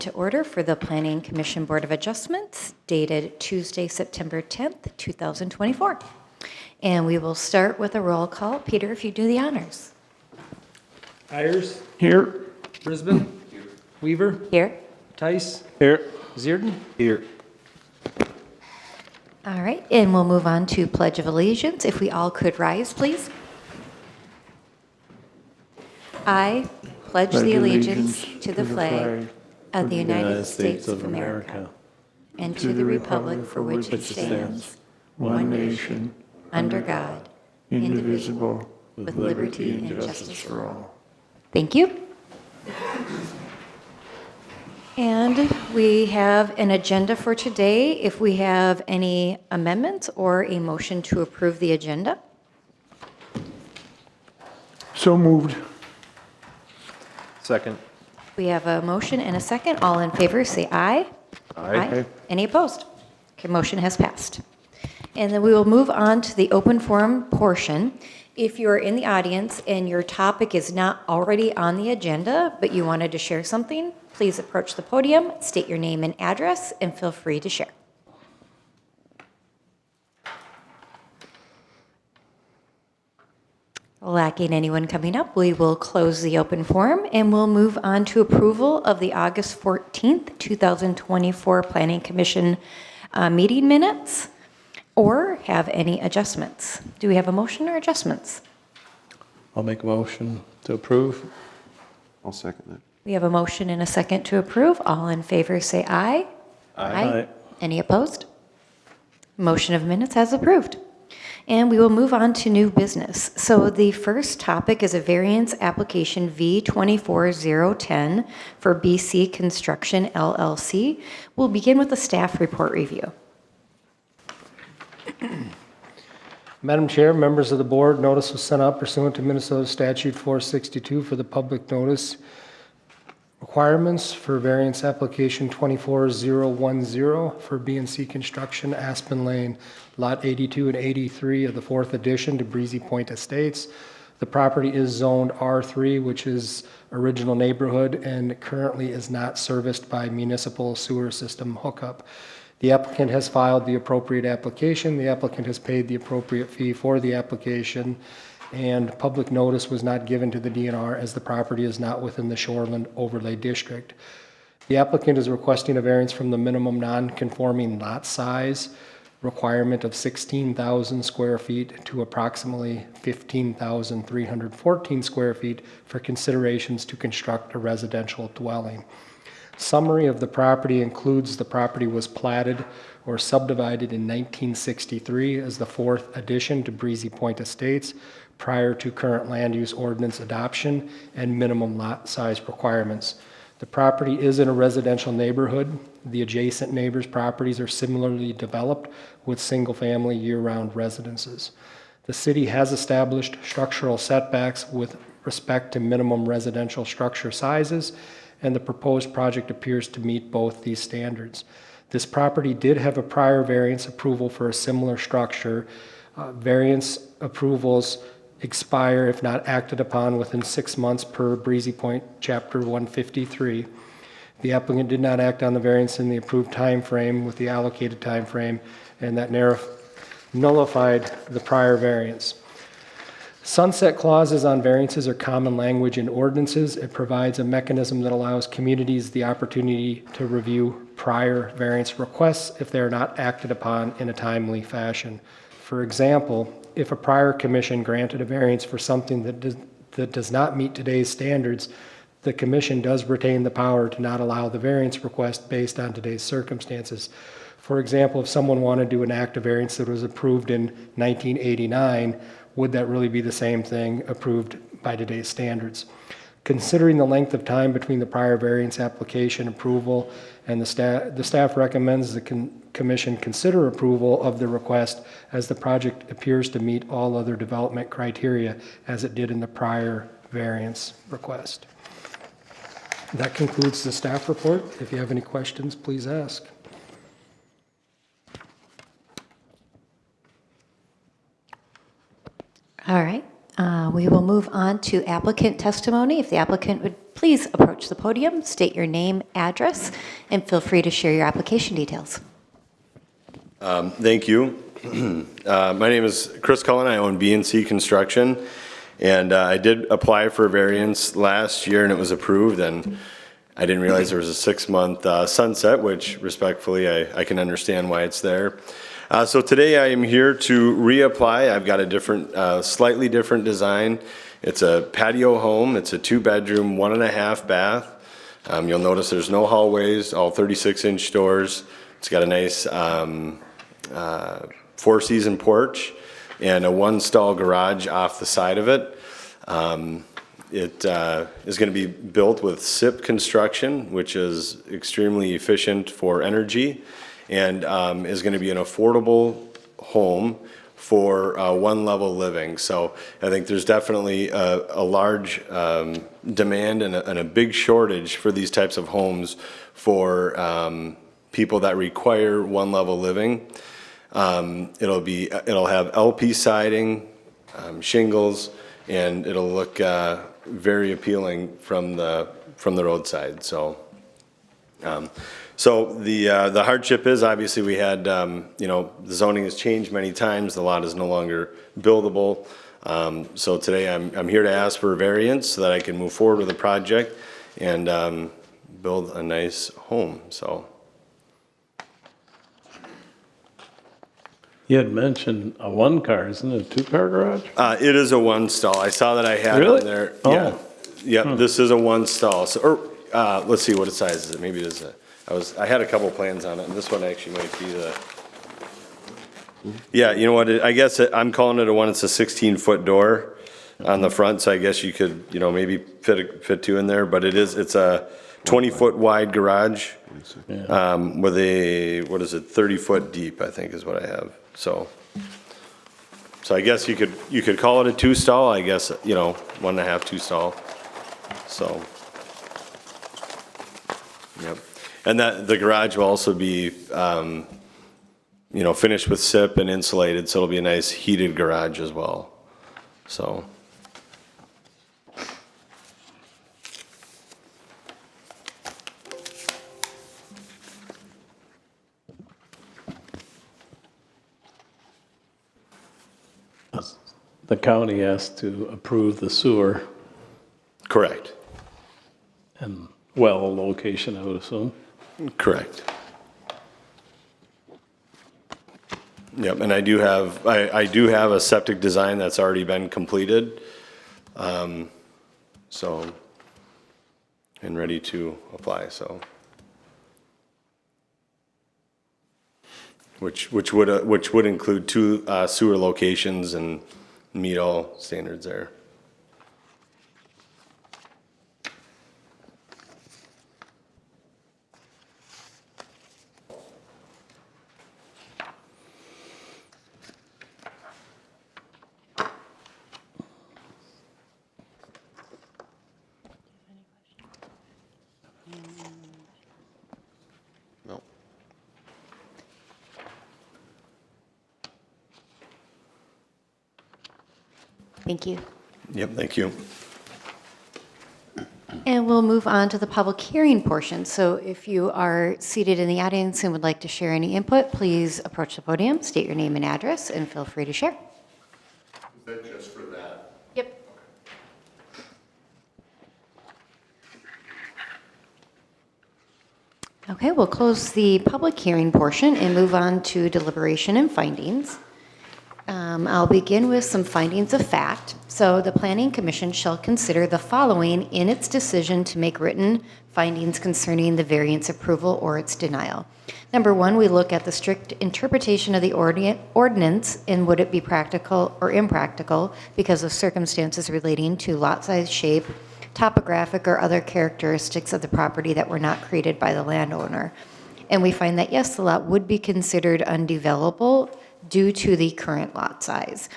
to order for the Planning Commission Board of Adjustments dated Tuesday, September 10th, 2024. And we will start with a roll call. Peter, if you do the honors. Ayers, Here. Brisbane, Weaver, Here. Tice, Here. Zierden. Here. All right, and we'll move on to Pledge of Allegiance. If we all could rise, please. I pledge the allegiance to the flag of the United States of America and to the republic for which it stands, one nation, under God, indivisible, with liberty and justice for all. Thank you. And we have an agenda for today. If we have any amendments or a motion to approve the agenda. So moved. Second. We have a motion and a second. All in favor, say aye. Aye. Any opposed? Okay, motion has passed. And then we will move on to the open forum portion. If you're in the audience and your topic is not already on the agenda, but you wanted to share something, please approach the podium, state your name and address, and feel free to share. Lacking anyone coming up, we will close the open forum and we'll move on to approval of the August 14th, 2024 Planning Commission meeting minutes or have any adjustments. Do we have a motion or adjustments? I'll make a motion to approve. I'll second that. We have a motion and a second to approve. All in favor say aye. Aye. Any opposed? Motion of minutes as approved. And we will move on to new business. So the first topic is a variance application V24010 for BC Construction LLC. We'll begin with the staff report review. Madam Chair, members of the board, notice was sent out pursuant to Minnesota Statute 462 for the public notice requirements for variance application 24010 for B&C Construction Aspen Lane, Lot 82 and 83 of the 4th addition to Breezy Point Estates. The property is zoned R3, which is original neighborhood, and currently is not serviced by municipal sewer system hookup. The applicant has filed the appropriate application. The applicant has paid the appropriate fee for the application, and public notice was not given to the DNR as the property is not within the Shoreland Overlay District. The applicant is requesting a variance from the minimum non-conforming lot size requirement of 16,000 square feet to approximately 15,314 square feet for considerations to construct a residential dwelling. Summary of the property includes the property was platted or subdivided in 1963 as the 4th addition to Breezy Point Estates prior to current land use ordinance adoption and minimum lot size requirements. The property is in a residential neighborhood. The adjacent neighbors' properties are similarly developed with single-family year-round residences. The city has established structural setbacks with respect to minimum residential structure sizes, and the proposed project appears to meet both these standards. This property did have a prior variance approval for a similar structure. Variance approvals expire if not acted upon within 6 months per Breezy Point Chapter 153. The applicant did not act on the variance in the approved time frame with the allocated time frame, and that nullified the prior variance. Sunset clauses on variances are common language in ordinances. It provides a mechanism that allows communities the opportunity to review prior variance requests if they are not acted upon in a timely fashion. For example, if a prior commission granted a variance for something that does not meet today's standards, the commission does retain the power to not allow the variance request based on today's circumstances. For example, if someone wanted to enact a variance that was approved in 1989, would that really be the same thing approved by today's standards? Considering the length of time between the prior variance application approval and the staff recommends the commission consider approval of the request as the project appears to meet all other development criteria as it did in the prior variance request. That concludes the staff report. If you have any questions, please ask. All right, we will move on to applicant testimony. If the applicant would Please approach the podium, state your name, address, and feel free to share your application details. Thank you. My name is Chris Cullen. I own B&C Construction, and I did apply for a variance last year, and it was approved, and I didn't realize there was a 6-month sunset, which respectfully, I can understand why it's there. So today I am here to reapply. I've got a different, slightly different design. It's a patio home. It's a 2-bedroom, 1.5 bath. You'll notice there's no hallways, all 36-inch doors. It's got a nice 4-season porch and a 1-stall garage off the side of it. It is going to be built with SIP construction, which is extremely efficient for energy, and is going to be an affordable home for one-level living. So I think there's definitely a large demand and a big shortage for these types of homes for people that require one-level living. It'll have LP siding, shingles, and it'll look very appealing from the roadside. So, the hardship is obviously we had the zoning has changed many times. The lot is no longer buildable. So today I'm here to ask for a variance so that I can move forward with the project and build a nice home. So. You had mentioned a 1-car, isn't it a 2-car garage? It is a 1-stall. I saw that I had Really? on there. Oh. Yeah. Yeah, this is a 1-stall. So, let's see, what size is it? Maybe it is I had a couple plans on it, and this one actually might be the, yeah, you know what, I guess I'm calling it a 1, it's a 16-foot door on the front, so I guess you could, maybe fit 2 in there, but it's a 20-foot wide garage with a, 30-foot deep, I think is what I have. So I guess you could call it a 2-stall, I guess, 1.5, 2-stall. So, yep. And that the garage will also be, finished with SIP and insulated, so it'll be a nice heated garage as well. So. The county has to approve the sewer Correct. and well location, I would assume. Correct. Yep, and I do have a septic design that's already been completed. So, and ready to apply, so. Which would include 2 sewer locations and meet all standards there. No. Thank you. Yep, thank you. And we'll move on to the public hearing portion. So if you are seated in the audience and would like to share any input, please approach the podium, state your name and address, and feel free to share. Is that just for that? Yep. Okay, we'll close the public hearing portion and move on to deliberation and findings. I'll begin with some findings of fact. So the Planning Commission shall consider the following in its decision to make written findings concerning the variance approval or its denial. Number 1, we look at the strict interpretation of the ordinance and would it be practical or impractical because of circumstances relating to lot size, shape, topographic, or other characteristics of the property that were not created by the landowner. And we find that yes, the lot would be considered undevelopable due to the current lot size.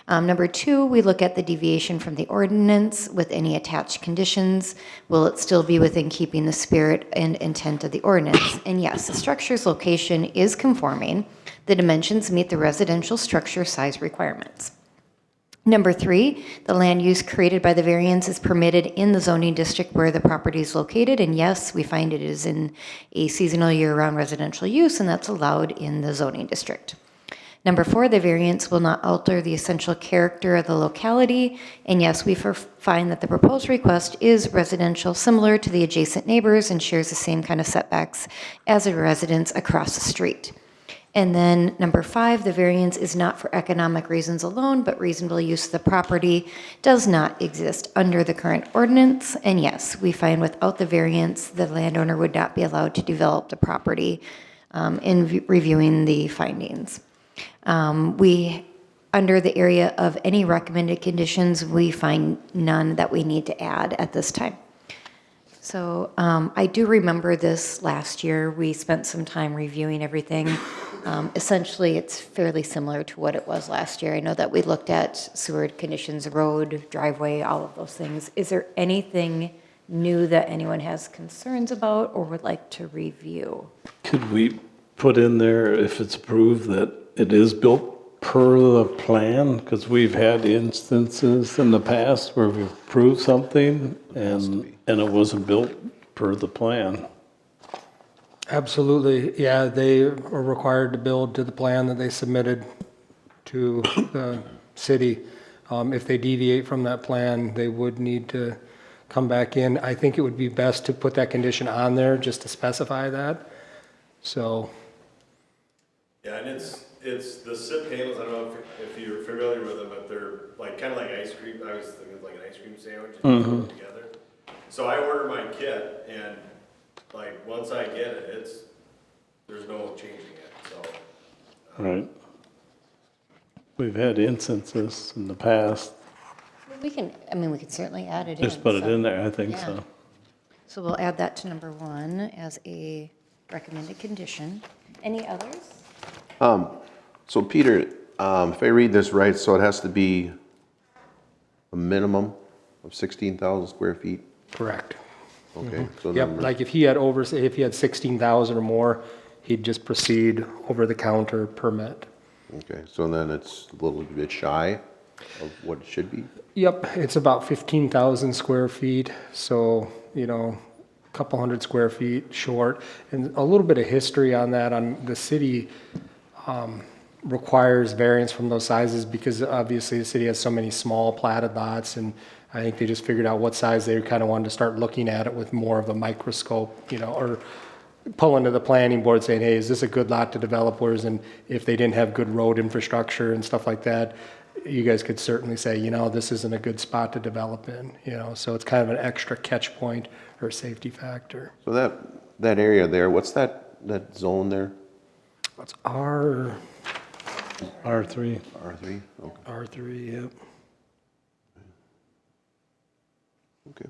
Number 2, we look at the deviation from the ordinance with any attached conditions. Will it still be within keeping the spirit and intent of the ordinance? And yes, the structure's location is conforming. The dimensions meet the residential structure size requirements. Number 3, the land use created by the variance is permitted in the zoning district where the property is located. And yes, we find it is in a seasonal year-round residential use, and that's allowed in the zoning district. Number 4, the variance will not alter the essential character of the locality. And yes, we find that the proposed request is residential, similar to the adjacent neighbors, and shares the same kind of setbacks as a residence across the street. And then number 5, the variance is not for economic reasons alone, but reasonable use of the property does not exist under the current ordinance. And yes, we find without the variance, the landowner would not be allowed to develop the property in reviewing the findings. Under the area of any recommended conditions, we find none that we need to add at this time. So I do remember this last year. We spent some time reviewing everything. Essentially, it's fairly similar to what it was last year. I know that we looked at sewer conditions, road, driveway, all of those things. Is there anything new that anyone has concerns about or would like to review? Could we put in there, if it's approved, that it is built per the plan? Because we've had instances in the past where we've approved something and it wasn't built per the plan. Absolutely, yeah, they are required to build to the plan that they submitted to the city. If they deviate from that plan, they would need to come back in. I think it would be best to put that condition on there just to specify that, so. Yeah, and it's the SIP handles, I don't know if you're familiar with them, but they're like, kind of like ice cream. I was thinking like an ice cream sandwich, and you put them together. So I order my kit, and like, once I get it, there's no changing it, so. Right. We've had instances in the past. We can certainly add it in. Just put it so- in there, I think Yeah. so. So we'll add that to number 1 as a recommended condition. Any others? So Peter, if I read this right, so it has to be a minimum of 16,000 square feet? Correct. Okay, so Yep, then, like if he had 16,000 or more, he'd just proceed over the counter permit. okay, so then it's a little bit shy of what it should be? Yep, it's about 15,000 square feet, so, a couple hundred square feet short. And a little bit of history on that, on the city requires variance from those sizes because obviously the city has so many small platted lots, and I think they just figured out what size they kind of wanted to start looking at it with more of a microscope, or pull into the planning board saying, hey, is this a good lot to develop? Whereas, and if they didn't have good road infrastructure and stuff like that, you guys could certainly say, this isn't a good spot to develop in, so it's kind of an extra catch point or safety factor. So that area there, what's that zone there? It's R3, R3. R3? Okay. yep. Okay.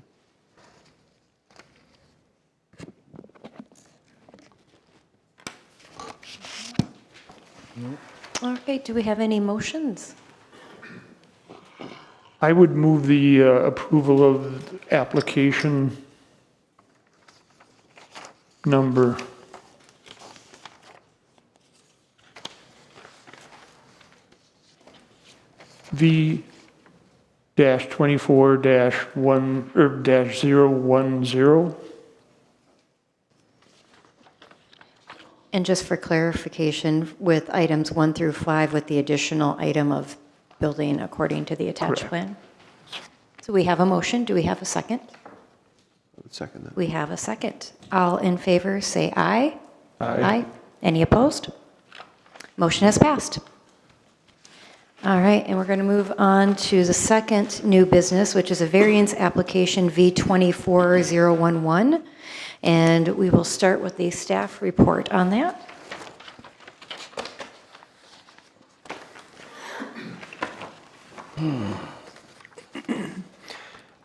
All right, do we have any motions? I would move the approval of application number V-24-1 or -010. And just for clarification, with items 1 through 5, with the additional item of building according to the attached Correct. plan? So we have a motion. Do we have a second? I would second that. We have a second. All in favor, say aye. Aye. Any opposed? Motion has passed. All right, and we're going to move on to the second new business, which is a variance application V24011. And we will start with the staff report on that.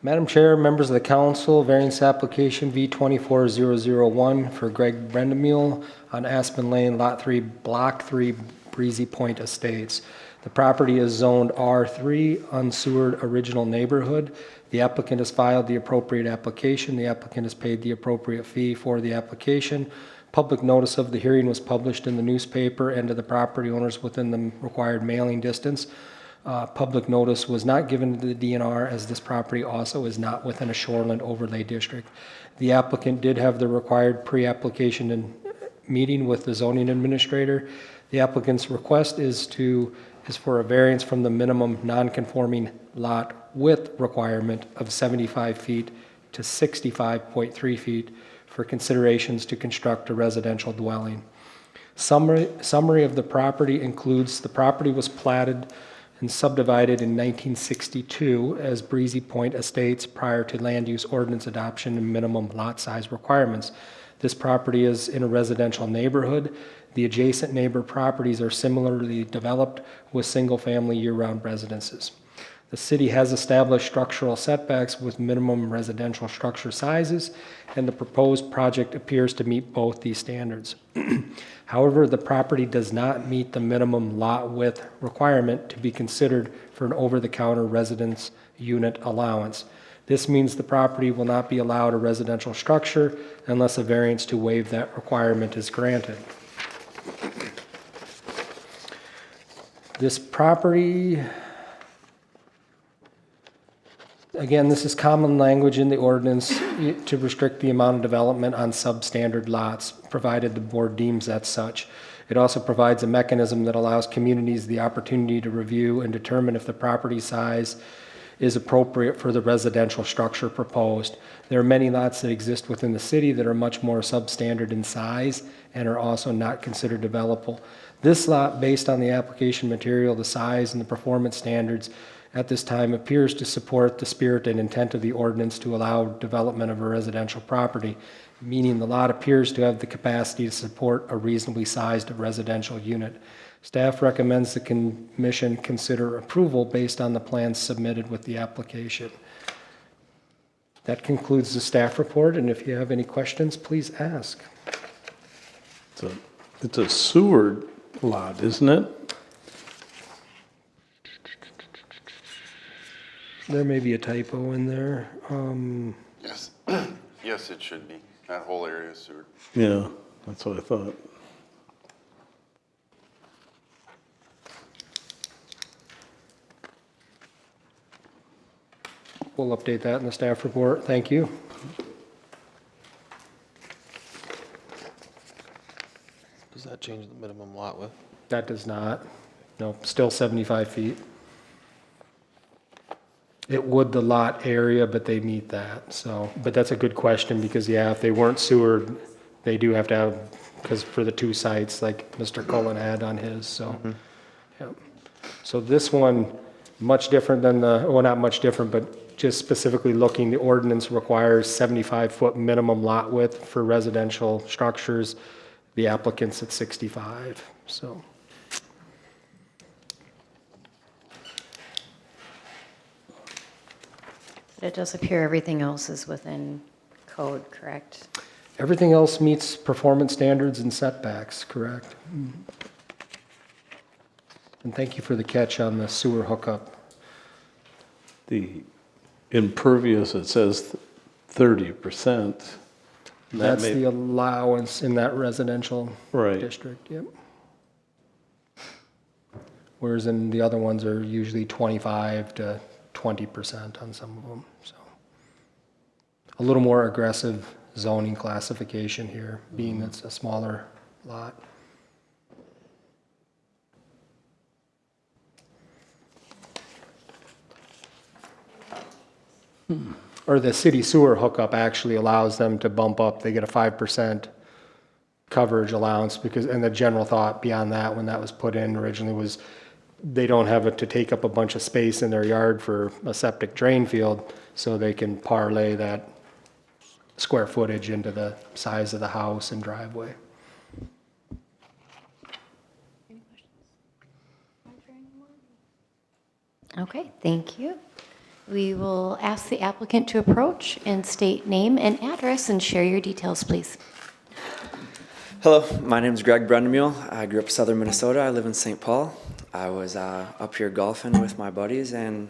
Madam Chair, members of the council, variance application V24001 for Greg Brendamule on Aspen Lane, Lot 3, Block 3, Breezy Point Estates. The property is zoned R3, unsewered original neighborhood. The applicant has filed the appropriate application. The applicant has paid the appropriate fee for the application. Public notice of the hearing was published in the newspaper and to the property owners within the required mailing distance. Public notice was not given to the DNR as this property also is not within a shoreline overlay district. The applicant did have the required pre-application and meeting with the zoning administrator. The applicant's request is for a variance from the minimum non-conforming lot width requirement of 75 feet to 65.3 feet for considerations to construct a residential dwelling. Summary of the property includes the property was platted and subdivided in 1962 as Breezy Point Estates prior to land use ordinance adoption and minimum lot size requirements. This property is in a residential neighborhood. The adjacent neighbor properties are similarly developed with single-family year-round residences. The city has established structural setbacks with minimum residential structure sizes, and the proposed project appears to meet both these standards. However, the property does not meet the minimum lot width requirement to be considered for an over-the-counter residence unit allowance. This means the property will not be allowed a residential structure unless a variance to waive that requirement is granted. This property, again, this is common language in the ordinance to restrict the amount of development on substandard lots, provided the board deems that such. It also provides a mechanism that allows communities the opportunity to review and determine if the property size is appropriate for the residential structure proposed. There are many lots that exist within the city that are much more substandard in size and are also not considered developable. This lot, based on the application material, the size, and the performance standards at this time, appears to support the spirit and intent of the ordinance to allow development of a residential property, meaning the lot appears to have the capacity to support a reasonably sized residential unit. Staff recommends the commission consider approval based on the plans submitted with the application. That concludes the staff report, and if you have any questions, please ask. It's a sewer lot, isn't it? There may be a typo in there. Yes, yes, it should be. That whole area is sewer. Yeah, that's what I thought. We'll update that in the staff report. Thank you. Does that change the minimum lot width? That does not. No, still 75 feet. It would the lot area, but they meet that, so. But that's a good question, because, yeah, if they weren't sewered, they do have to have, because for the two sites, like Mr. Cullen had on his, so. Yep. So this one, much different than the, well, not much different, but just specifically looking, the ordinance requires 75-foot minimum lot width for residential structures. The applicant's at 65, so. It does appear everything else is within code, correct? Everything else meets performance standards and setbacks, correct? And thank you for the catch on the sewer hookup. The impervious, it says 30%. That's the allowance in that residential Right. district, yep. Whereas in the other ones are usually 25 to 20% on some of them, so. A little more aggressive zoning classification here, being it's a smaller lot. Or the city sewer hookup actually allows them to bump up, they get a 5% coverage allowance, because, and the general thought beyond that, when that was put in originally, was they don't have it to take up a bunch of space in their yard for a septic drain field, so they can parlay that square footage into the size of the house and driveway. Okay, thank you. We will ask the applicant to approach and state name and address and share your details, please. Hello, my name is Greg Brendemule. I grew up in southern Minnesota. I live in St. Paul. I was up here golfing with my buddies and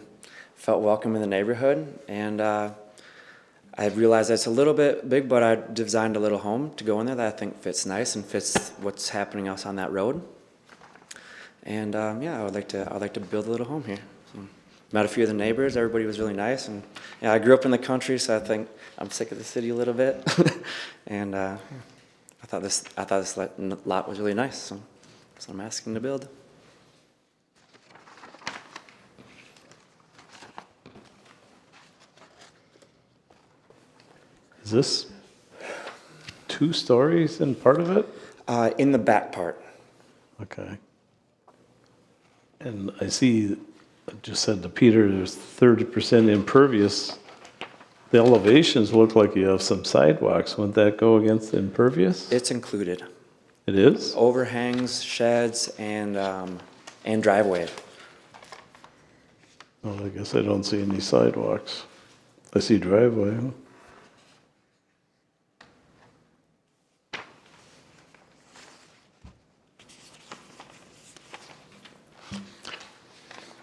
felt welcome in the neighborhood. And I realized that's a little bit big, but I designed a little home to go in there that I think fits nice and fits what's happening else on that road. And yeah, I would like to build a little home here. Met a few of the neighbors. Everybody was really nice, and yeah, I grew up in the country, so I think I'm sick of the city a little bit. And I thought this lot was really nice, so I'm asking to build. Is this 2 stories in part of it? In the back part. Okay. And I see, I just said to Peter, there's 30% impervious. The elevations look like you have some sidewalks. Wouldn't that go against the impervious? It's included. It is? Overhangs, sheds, and driveway. Oh, I guess I don't see any sidewalks. I see driveway.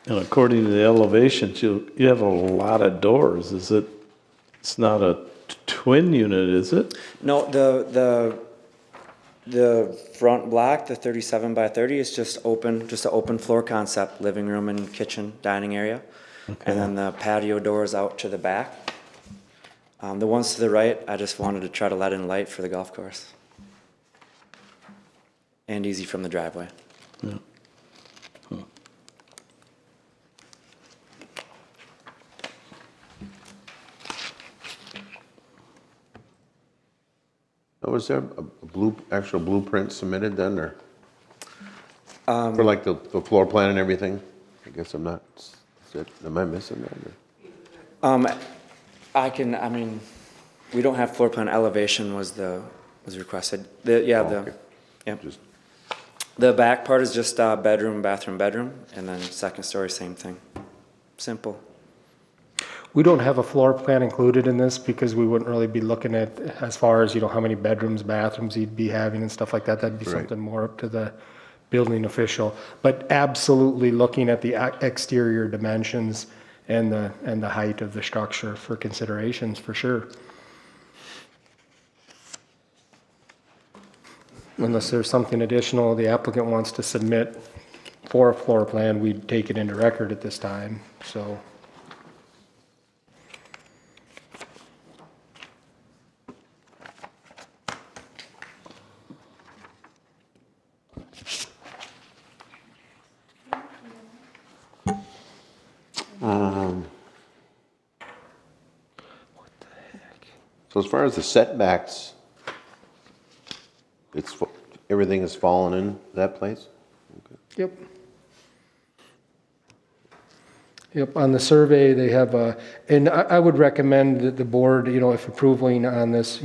And according to the elevations, you have a lot of doors. It's not a twin unit, is it? No, the front block, the 37 by 30, is just an open floor concept, living room and kitchen, dining area. And then the patio doors out to the back. The ones to the right, I just wanted to try to let in light for the golf course. And easy from the driveway. Yeah. Was there a actual blueprint submitted then, or? For like the floor plan and everything? I guess I'm not, am I missing that? Or? We don't have floor plan. Elevation was requested. Okay. Just- The back part is just bedroom, bathroom, and then second story, same thing. Simple. We don't have a floor plan included in this because we wouldn't really be looking at as far as, how many bedrooms, bathrooms you'd be having and stuff like that. That'd be Right. something more up to the building official. But absolutely looking at the exterior dimensions and the height of the structure for considerations, for sure. Unless there's something additional the applicant wants to submit for a floor plan, we'd take it into record at this time, so. So as far as the setbacks, everything is falling in that place? Yep. Yep, on the survey, they have and I would recommend that the board, if approving on this,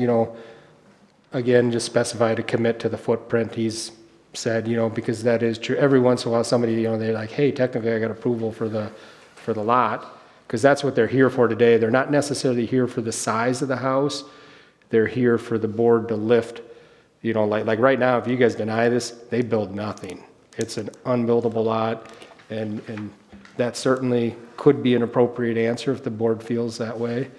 again, just specify to commit to the footprint he's said, because that is true. Every once in a while, somebody, they're like, hey, technically I got approval for the lot, because that's what they're here for today. They're not necessarily here for the size of the house. They're here for the board to lift, like right now, if you guys deny this, they build nothing. It's an unbuildable lot, and that certainly could be an appropriate answer if the board feels that way.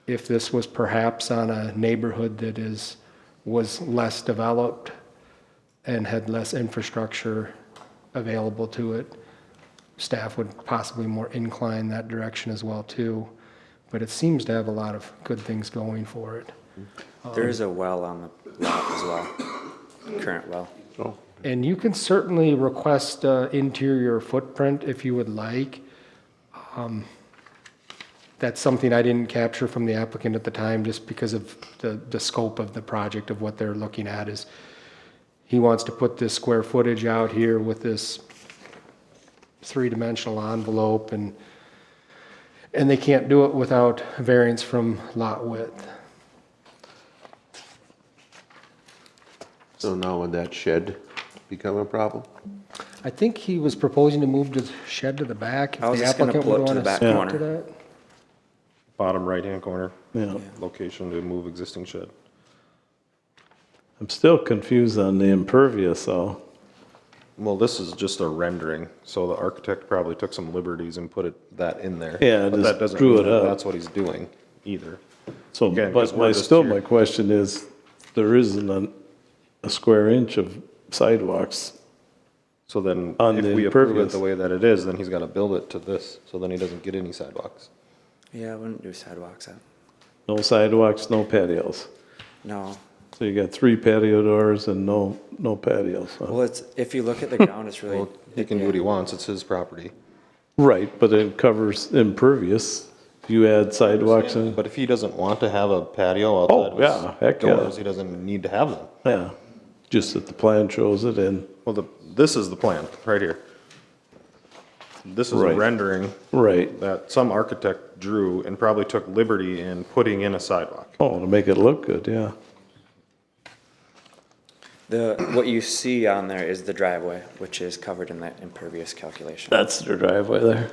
If this was perhaps on a neighborhood that was less developed and had less infrastructure available to it, staff would possibly more incline that direction as well too. But it seems to have a lot of good things going for it. There is a well on the lot as well, current well. Oh, And you can certainly request interior footprint if you would like. That's something I didn't capture from the applicant at the time just because of the scope of the project of what they're looking at is he wants to put this square footage out here with this three-dimensional envelope and they can't do it without variance from lot width. so now would that shed become a problem? I think he was proposing to move the shed to the back. I was If the just gonna applicant pull it would to the wanna back speak corner. to that. Bottom right-hand corner, Yeah. location to move existing shed. I'm still confused on the impervious, though. Well, this is just a rendering, so the architect probably took some liberties and put that in there. Yeah, But just that doesn't drew mean it that up. that's what he's doing either. So, Again, 'cause but we're just still, here. my question is, there isn't a square inch of sidewalks So then, On if the we approve it impervious. the way that it is, then he's gotta build it to this, so then he doesn't get any sidewalks. Yeah, I wouldn't do sidewalks. No sidewalks, no patios. No. So you got 3 patio doors and no patios, huh? Well, it's, if you look at the ground, it's really. Well, he can do what he wants, it's his property. Right, but it covers impervious. If you add sidewalks in, But if he doesn't want to have a patio outside Oh, yeah, of heck his yeah. doors, he doesn't need to have them. yeah, just that the plan shows it in. Well, this is the plan, right here. This is a Right. rendering Right. that some architect drew and probably took liberty in putting in a sidewalk. Oh, to make it look good, yeah. What you see on there is the driveway, which is covered in that impervious calculation. That's their driveway there.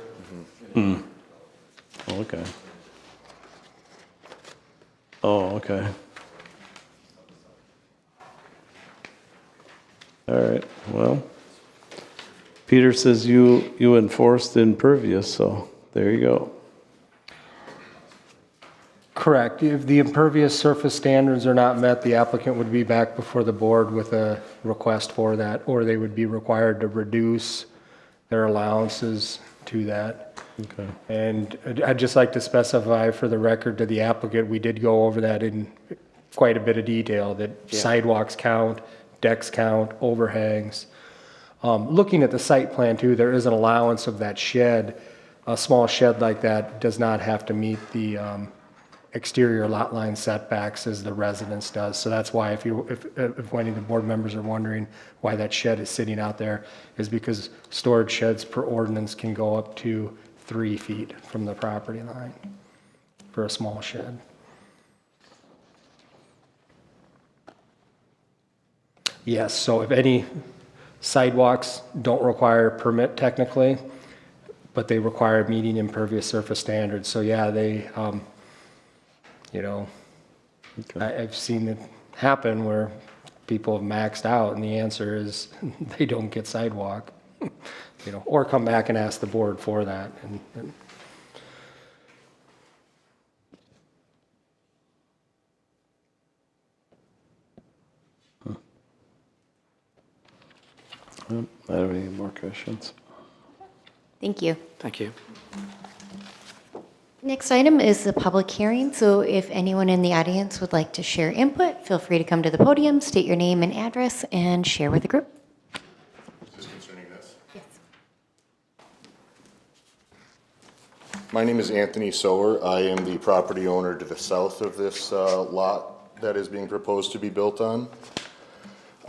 Hmm. Okay. Oh, okay. All right, well, Peter says you enforced impervious, so there you go. Correct. If the impervious surface standards are not met, the applicant would be back before the board with a request for that, or they would be required to reduce their allowances to that. Okay. And I'd just like to specify for the record to the applicant, we did go over that in quite a bit of detail, that sidewalks count, decks count, overhangs. Looking at the site plan too, there is an allowance of that shed. A small shed like that does not have to meet the exterior lot line setbacks as the residence does. So that's why if any of the board members are wondering why that shed is sitting out there, is because storage sheds per ordinance can go up to 3 feet from the property line for a small shed. Yes, so if any sidewalks don't require a permit technically, but they require meeting impervious surface standards. So yeah, they, I've seen it happen where people have maxed out and the answer is they don't get sidewalk, or come back and ask the board for that. And I don't have any more questions. Thank you. Thank you. Next item is the public hearing, so if anyone in the audience would like to share input, feel free to come to the podium, state your name and address, and share with the group. Is this concerning this? Yes. My name is Anthony Sower. I am the property owner to the south of this lot that is being proposed to be built on.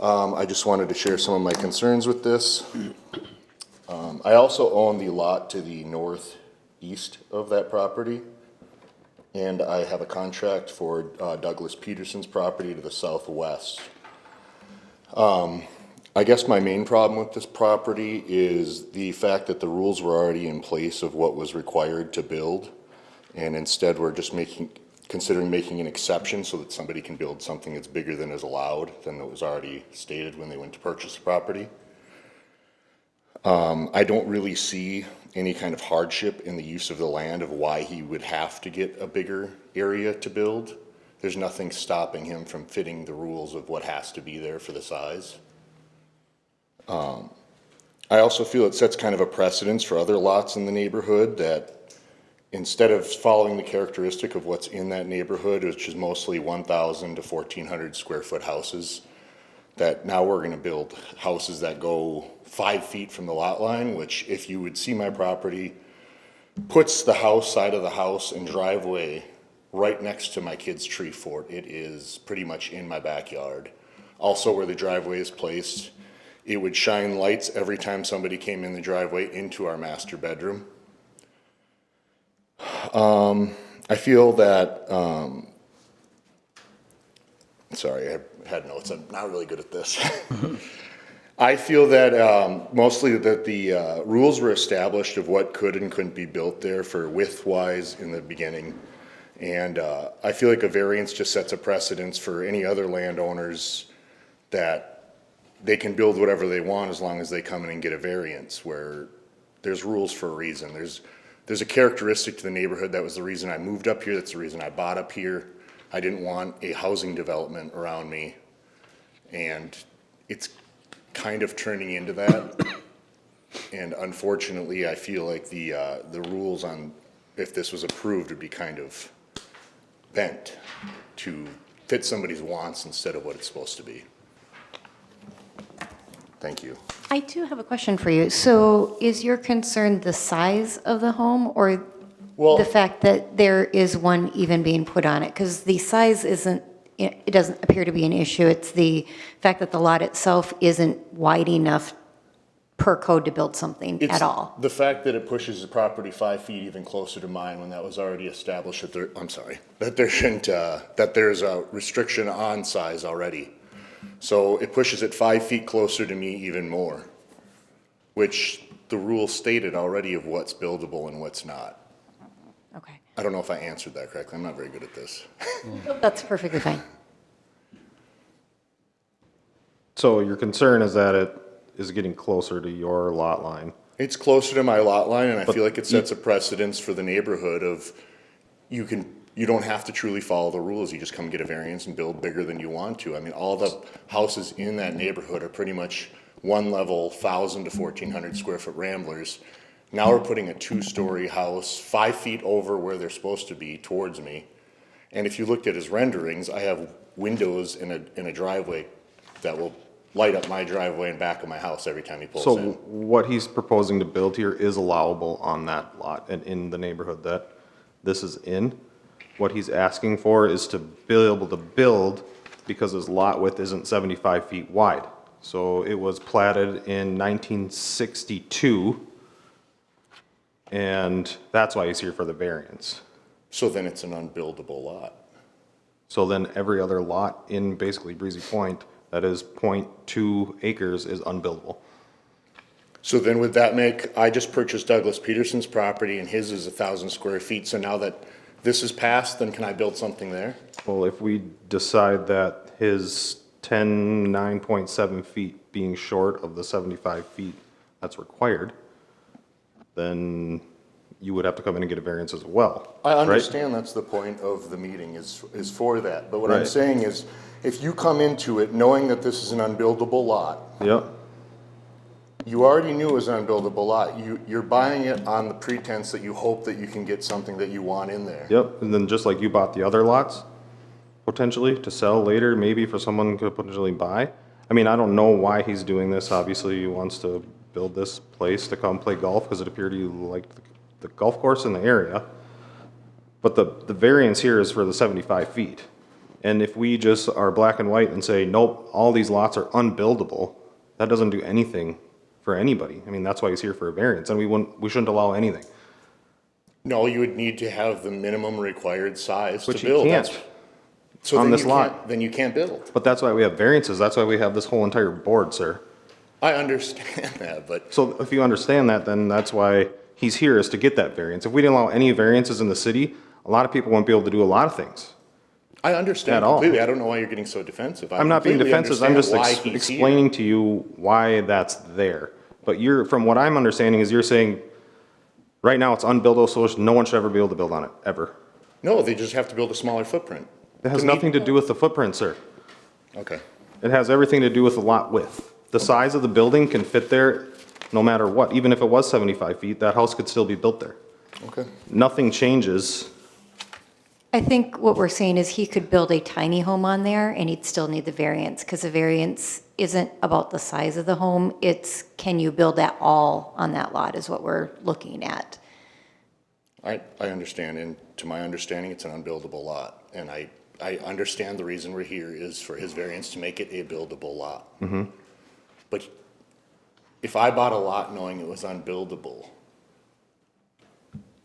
I just wanted to share some of my concerns with this. I also own the lot to the northeast of that property, and I have a contract for Douglas Peterson's property to the southwest. I guess my main problem with this property is the fact that the rules were already in place of what was required to build, and instead we're just considering making an exception so that somebody can build something that's bigger than is allowed, than it was already stated when they went to purchase the property. I don't really see any kind of hardship in the use of the land of why he would have to get a bigger area to build. There's nothing stopping him from fitting the rules of what has to be there for the size. I also feel it sets kind of a precedence for other lots in the neighborhood that instead of following the characteristic of what's in that neighborhood, which is mostly 1,000 to 1,400 square foot houses, that now we're gonna build houses that go 5 feet from the lot line, which if you would see my property, puts the house, side of the house and driveway right next to my kid's tree fort. It is pretty much in my backyard. Also where the driveway is placed, it would shine lights every time somebody came in the driveway into our master bedroom. I feel that, sorry, I had notes. I'm not really good at this. I feel that mostly that the rules were established of what could and couldn't be built there for width-wise in the beginning. And I feel like a variance just sets a precedence for any other landowners that they can build whatever they want as long as they come in and get a variance, where there's rules for a reason. There's a characteristic to the neighborhood. That was the reason I moved up here. That's the reason I bought up here. I didn't want a housing development around me. And it's kind of turning into that. And unfortunately, I feel like the rules on, if this was approved, would be kind of bent to fit somebody's wants instead of what it's supposed to be. Thank you. I do have a question for you. So is your concern the size of the home or Well- the fact that there is one even being put on it? Because the size isn't, it doesn't appear to be an issue. It's the fact that the lot itself isn't wide enough per code to build something It's at all. the fact that it pushes the property 5 feet even closer to mine when that was already established that there, I'm sorry, that there shouldn't, that there's a restriction on size already. So it pushes it 5 feet closer to me even more, which the rules stated already of what's buildable and what's not. Okay. I don't know if I answered that correctly. I'm not very good at this. That's perfectly fine. So your concern is that it is getting closer to your lot line. It's closer to my lot line, and I feel like it sets a precedence for the neighborhood of you don't have to truly follow the rules. You just come get a variance and build bigger than you want to. I mean, all the houses in that neighborhood are pretty much one level, 1,000 to 1,400 square foot ramblers. Now we're putting a 2-story house 5 feet over where they're supposed to be towards me. And if you looked at his renderings, I have windows in a driveway that will light up my driveway and back of my house every time he pulls So in. what he's proposing to build here is allowable on that lot and in the neighborhood that this is in. What he's asking for is to be able to build because his lot width isn't 75 feet wide. So it was platted in 1962, and that's why he's here for the variance. So then it's an unbuildable lot. So then every other lot in basically Breezy Point that is 0.2 acres is unbuildable. So then would that make, I just purchased Douglas Peterson's property and his is 1,000 square feet, so now that this is passed, then can I build something there? Well, if we decide that his 9.7 feet being short of the 75 feet that's required, then you would have to come in and get a variance as well. I right? understand that's the point of the meeting is for that, but what I'm Right. saying is, if you come into it knowing that this is an unbuildable lot, Yep, you already knew it was an unbuildable lot, you're buying it on the pretense that you hope that you can get something that you want in there. yep, and then just like you bought the other lots, potentially to sell later, maybe for someone could potentially buy. I mean, I don't know why he's doing this, obviously he wants to build this place to come play golf, because it appeared he liked the golf course in the area. But the variance here is for the 75 feet. And if we just are black and white and say, nope, all these lots are unbuildable, that doesn't do anything for anybody. I mean, that's why he's here for a variance, and we shouldn't allow anything. No, you would need to have the minimum required size to Which you build. can't That's- So on then this you lot. can't- Then you can't build. But that's why we have variances, that's why we have this whole entire board, sir. I understand that, but So if you understand that, then that's why he's here, is to get that variance. If we didn't allow any variances in the city, a lot of people wouldn't be able to do a lot of things. I understand At all. completely. I don't know why you're getting so defensive. I I'm not being completely defensive, I'm just understand why he's explaining here. to you why that's there. But from what I'm understanding is you're saying, right now it's unbuildable, so no one should ever be able to build on it, ever. No, they just have to build a smaller footprint. It has To meet- nothing to do with the footprint, sir. Okay. It has everything to do with the lot width. The size of the building can fit there no matter what. Even if it was 75 feet, that house could still be built there. Okay. Nothing changes. I think what we're saying is he could build a tiny home on there and he'd still need the variance because the variance isn't about the size of the home. It's can you build at all on that lot is what we're looking at. I understand, and to my understanding, it's an unbuildable lot. And I understand the reason we're here is for his variance to make it a buildable lot. But if I bought a lot knowing it was unbuildable,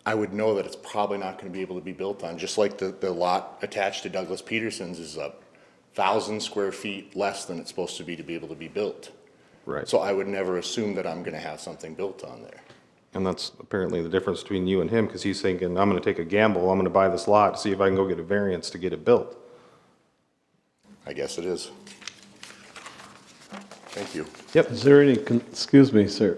I would know that it's probably not going to be able to be built on, just like the lot attached to Douglas Peterson's is 1,000 square feet less than it's supposed to be able to be built. Right. So I would never assume that I'm going to have something built on there. And that's apparently the difference between you and him, because he's thinking, I'm gonna take a gamble, I'm gonna buy this lot, see if I can go get a variance to get it built. I guess it is. Thank you. Is there any, excuse me, sir,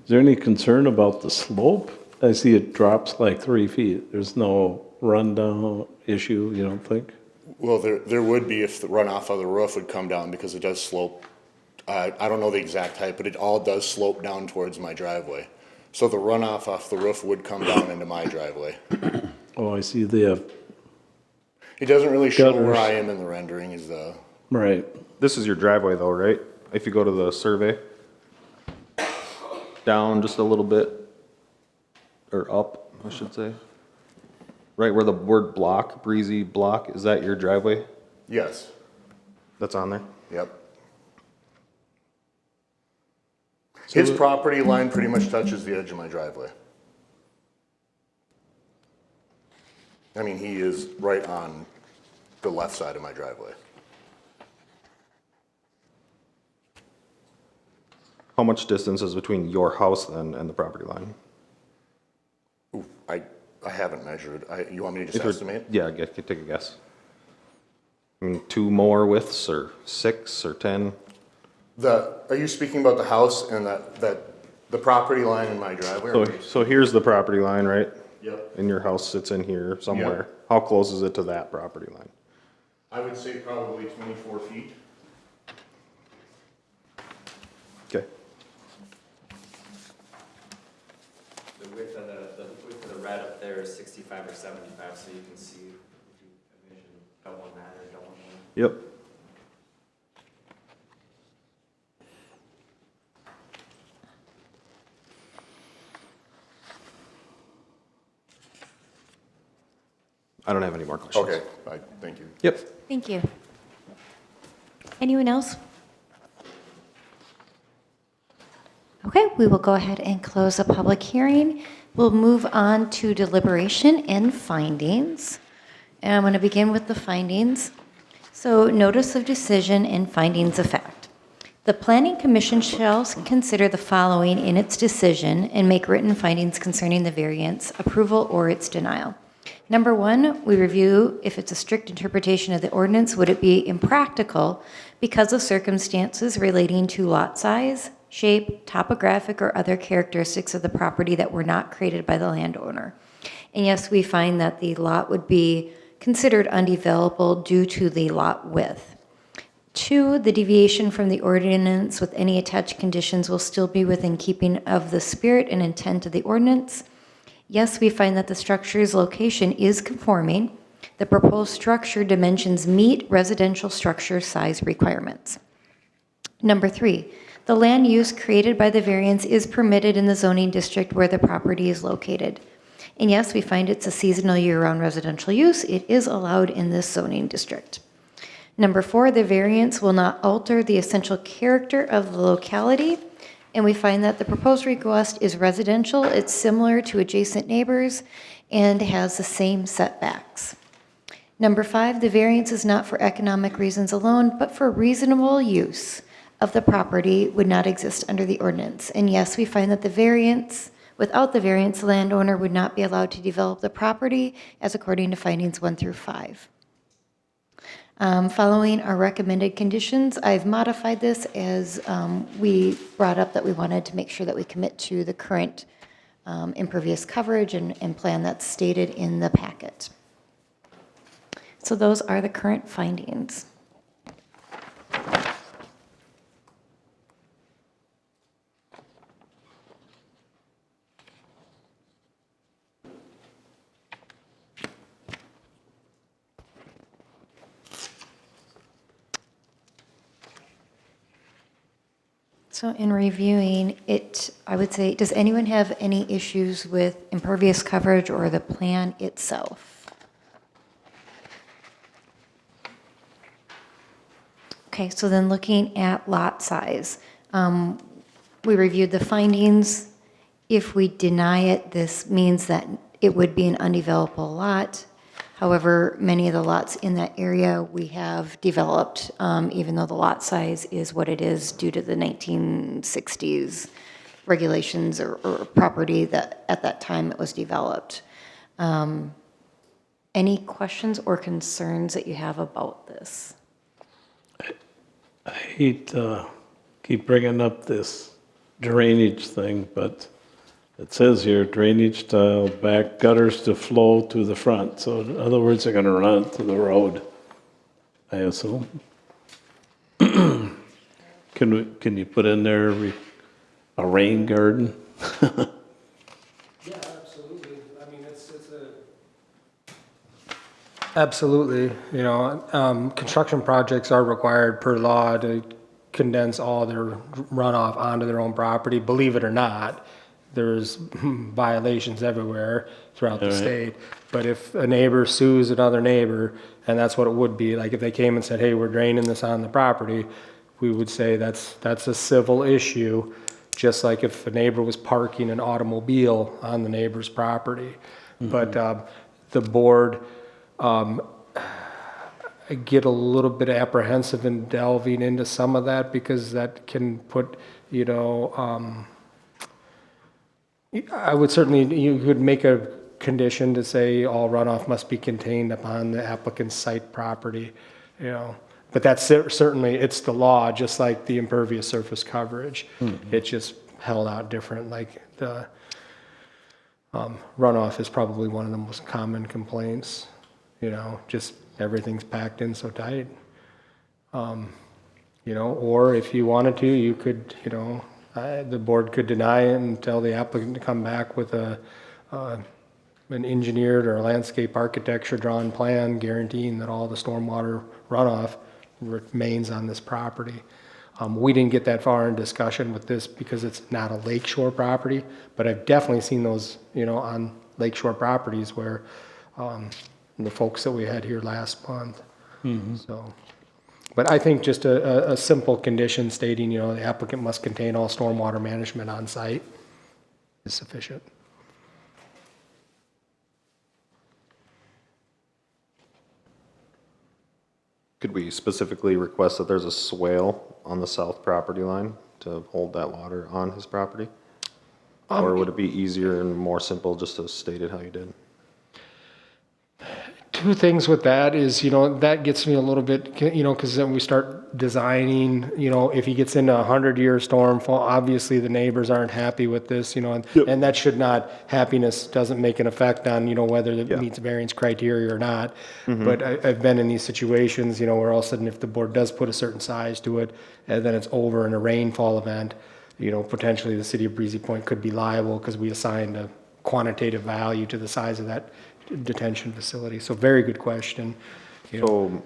is there any concern about the slope? I see it drops like 3 feet. There's no rundown issue, you don't think? Well, there would be if the runoff of the roof would come down because it does slope I don't know the exact height, but it all does slope down towards my driveway. So the runoff off the roof would come down into my driveway. Oh, I see they have, It doesn't really show where Gutters. I am in the rendering is the, right. This is your driveway though, right? If you go to the survey, down just a little bit, or up, I should say. Right where the word block, breezy block, is that your driveway yes, that's on there? yep. His property line pretty much touches the edge of my driveway. I mean, he is right on the left side of my driveway. How much distance is between your house then and the property line? Ooh, I haven't measured. You want me to just If you're- estimate? Yeah, take a guess. I mean, 2 more widths, or 6, or 10? Are you speaking about the house and the property line in my driveway? or- So here's the property line, right? Yep. And your house sits in here somewhere. How close is it to that property line? I would say probably 24 feet. Okay. The width of the red up there is 65 or 75, so you can see if you envision double that or double that. Yep. I don't have any more questions. Okay, thank you. Yep. Thank you. Anyone else? Okay, we will go ahead and close the public hearing. We'll move on to deliberation and findings. And I'm going to begin with the findings. So, notice of decision and findings of fact. The Planning Commission shall consider the following in its decision and make written findings concerning the variance, approval, or its denial. Number one, we review if it's a strict interpretation of the ordinance, would it be impractical because of circumstances relating to lot size, shape, topographic, or other characteristics of the property that were not created by the landowner. And yes, we find that the lot would be considered undevelopable due to the lot width. Two, the deviation from the ordinance with any attached conditions will still be within keeping of the spirit and intent of the ordinance. Yes, we find that the structure's location is conforming. The proposed structure dimensions meet residential structure size requirements. Number three, the land use created by the variance is permitted in the zoning district where the property is located. And yes, we find it's a seasonal year-round residential use. It is allowed in this zoning district. Number four, the variance will not alter the essential character of the locality. And we find that the proposed request is residential, it's similar to adjacent neighbors, and has the same setbacks. Number five, the variance is not for economic reasons alone, but for reasonable use of the property would not exist under the ordinance. And yes, we find that the variance, without the variance, the landowner would not be allowed to develop the property, as according to findings 1 through 5. Following our recommended conditions, I've modified this as we brought up that we wanted to make sure that we commit to the current impervious coverage and plan that's stated in the packet. So those are the current findings. So in reviewing it, I would say, does anyone have any issues with impervious coverage or the plan itself? Okay, so then looking at lot size, we reviewed the findings. If we deny it, this means that it would be an undevelopable lot. However, many of the lots in that area we have developed, even though the lot size is what it is due to the 1960s regulations or property that at that time it was developed. Any questions or concerns that you have about this? I hate to keep bringing up this drainage thing, but it says here drainage style back gutters to flow to the front. So in other words, they're going to run it to the road, I assume. Can can you put in there a rain garden? Yeah, absolutely. I mean, Absolutely, you know, construction projects are required per law to condense all their runoff onto their own property. Believe it or not, there's violations everywhere throughout the state. But if a neighbor sues another neighbor, and that's what it would be, like if they came and said, hey, we're draining this on the property, we would say that's a civil issue, just like if a neighbor was parking an automobile on the neighbor's property. But the board, I get a little bit apprehensive in delving into some of that because that can put, you know, I would certainly, you could make a condition to say all runoff must be contained upon the applicant's site property, you know. But that's certainly, it's the law, just like the impervious surface coverage. It's just held out different, like the runoff is probably one of the most common complaints, you know, just everything's packed in so tight. You know, or if you wanted to, you could, you know, the board could deny it and tell the applicant to come back with an engineered or landscape architecture drawn plan guaranteeing that all the stormwater runoff remains on this property. We didn't get that far in discussion with this because it's not a lakeshore property, but I've definitely seen those, you know, on lakeshore properties where the folks that we had here last month. So, but I think just a simple condition stating, you know, the applicant must contain all stormwater management on site is sufficient. Could we specifically request that there's a swale on the south property line to hold that water on his property? Or would it be easier and more simple just to state it how you did? Two things with that is, you know, that gets me a little bit, you know, because then we start designing, you know, if he gets into a 100-year storm, obviously the neighbors aren't happy with this, you know, and that should not, happiness doesn't make an effect on, you know, whether it meets variance criteria or not. But I've been in these situations, you know, where all of a sudden if the board does put a certain size to it, and then it's over in a rainfall event, you know, potentially the city of Breezy Point could be liable because we assigned a quantitative value to the size of that detention facility. So very good question. You know. So,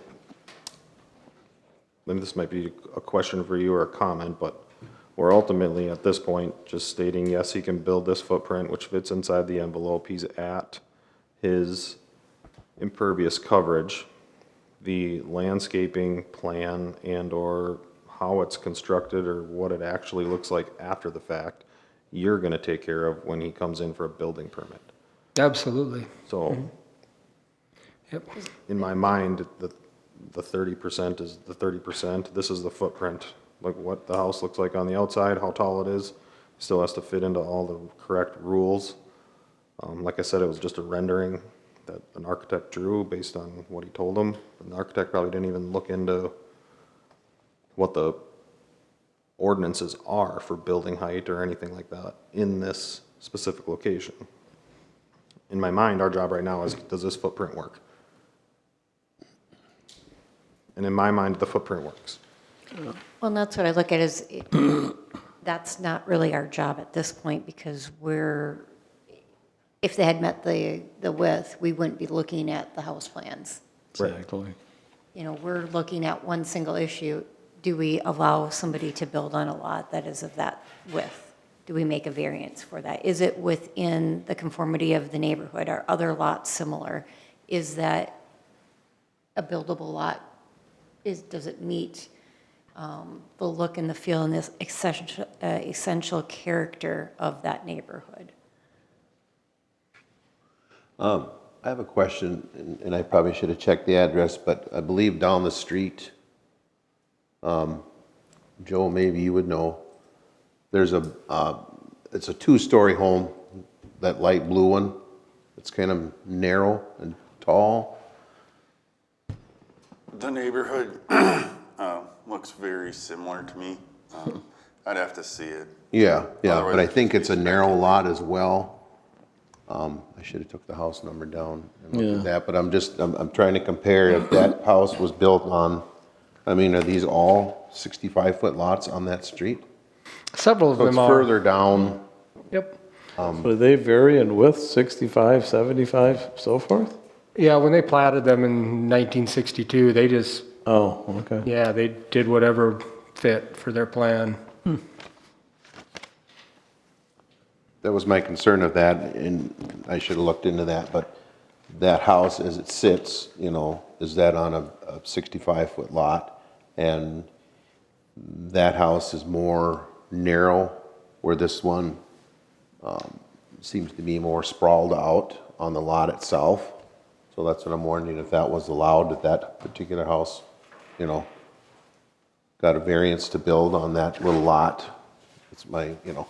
maybe this might be a question for you or a comment, but we're ultimately at this point just stating, yes, he can build this footprint, which fits inside the envelope. He's at his impervious coverage. The landscaping plan and or how it's constructed or what it actually looks like after the fact, you're gonna take care of when he comes in for a building permit. Absolutely. So, Yep. in my mind, the 30% is the 30%. This is the footprint, like what the house looks like on the outside, how tall it is. Still has to fit into all the correct rules. Like I said, it was just a rendering that an architect drew based on what he told him. And the architect probably didn't even look into what the ordinances are for building height or anything like that in this specific location. In my mind, our job right now is, does this footprint work? And in my mind, the footprint works. Well, and that's what I look at is, that's not really our job at this point because if they had met the width, we wouldn't be looking at the house plans. Exactly. You know, we're looking at one single issue. Do we allow somebody to build on a lot that is of that width? Do we make a variance for that? Is it within the conformity of the neighborhood? Are other lots similar? Is that a buildable lot? Does it meet the look and the feel and this essential character of that neighborhood? I have a question, and I probably should have checked the address, but I believe down the street, Joe, maybe you would know, there's it's a two-story home, that light blue one. It's kind of narrow and tall. The neighborhood looks very similar to me. I'd have to see it. Yeah, but Otherwise, I it'd think just it's be a narrow lot as well. I should have took the house number down and looked at that, but I'm trying to compare if that house was built on, I mean, are these all 65-foot lots on that street? Several of So it's them are. further down. Yep. So they vary in width, 65, 75, so forth? Yeah, when they platted them in 1962, they just, Oh, okay. yeah, they did whatever fit for their plan. That was my concern of that, and I should have looked into that, but that house as it sits, you know, is that on a 65-foot lot? And that house is more narrow, where this one seems to be more sprawled out on the lot itself. So that's what I'm wondering, if that was allowed, that that particular house, you know, got a variance to build on that little lot. It's my, you know.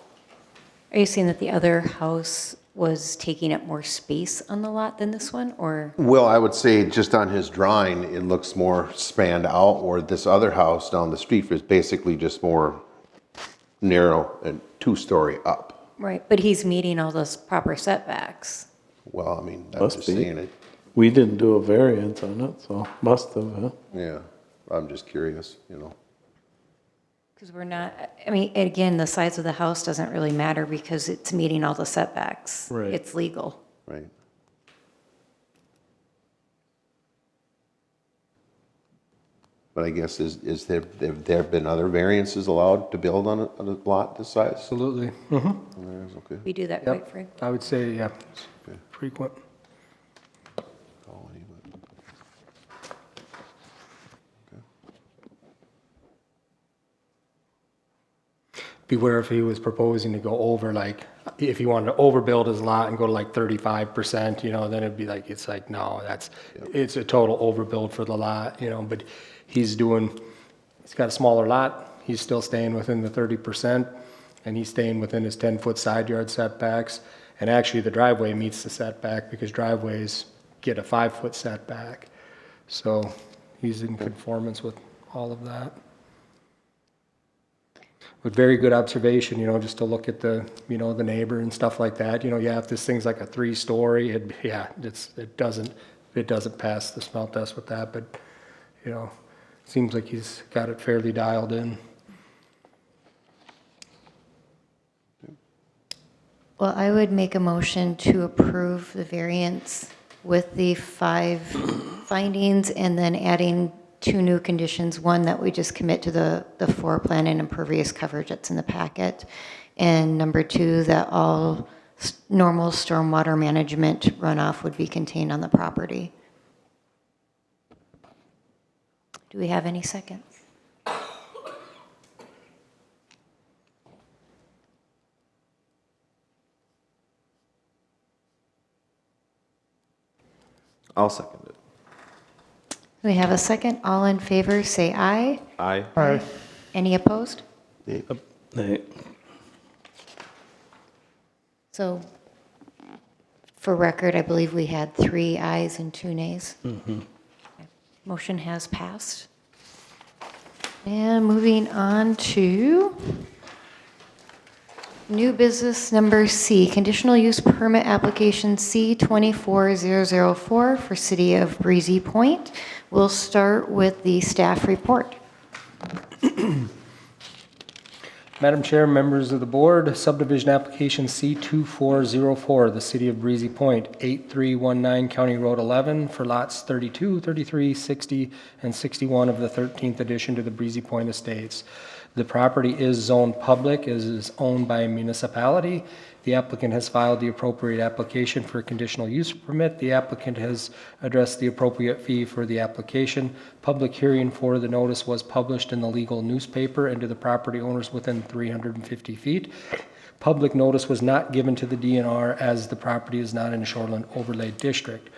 Are you saying that the other house was taking up more space on the lot than this one, or? Well, I would say just on his drawing, it looks more spanned out, or this other house down the street is basically just more narrow and 2-story up. Right, but he's meeting all those proper setbacks. Well, I mean, I'm Must just be. saying it, We didn't do a variance on it, so must have, huh? yeah, I'm just curious, you know. Because we're not, I mean, again, the size of the house doesn't really matter because it's meeting all the setbacks. Right. It's legal. Right. But I guess is there, have there been other variances allowed to build on a lot this size? Absolutely. There's, okay. We do that quite frequently. I would say, yeah, it's Okay. frequent. Oh, anyway. Beware if he was proposing to go over, like, if he wanted to overbuild his lot and go to like 35%, you know, then it'd be like, it's like, no, it's a total overbuild for the lot, you know, but he's got a smaller lot, he's still staying within the 30%, and he's staying within his 10-foot side yard setbacks, and actually the driveway meets the setback because driveways get a 5-foot setback. So he's in conformance with all of that. But very good observation, you know, just to look at the, you know, the neighbor and stuff like that. You know, yeah, if this thing's like a 3-story, it doesn't pass the smell test with that, but, you know, seems like he's got it fairly dialed in. Well, I would make a motion to approve the variance with the 5 findings and then adding 2 new conditions. One, that we just commit to the floor plan and impervious coverage that's in the packet. And number 2, that all normal stormwater management runoff would be contained on the property. Do we have any seconds? I'll second it. We have a second. All in favor, say aye. Aye. Aye. Any opposed? Nay. So, for record, I believe we had 3 ayes and 2 nays. Motion has passed. And moving on to new business number C, conditional use permit application C24004 for City of Breezy Point. We'll start with the staff report. Madam Chair, members of the board, subdivision application C2404, the City of Breezy Point, 8319 County Road 11 for lots 32, 33, 60, and 61 of the 13th addition to the Breezy Point Estates. The property is zoned public, as is owned by a municipality. The applicant has filed the appropriate application for a conditional use permit. The applicant has addressed the appropriate fee for the application. Public hearing for the notice was published in the legal newspaper and to the property owners within 350 feet. Public notice was not given to the DNR as the property is not in a shoreline overlay district.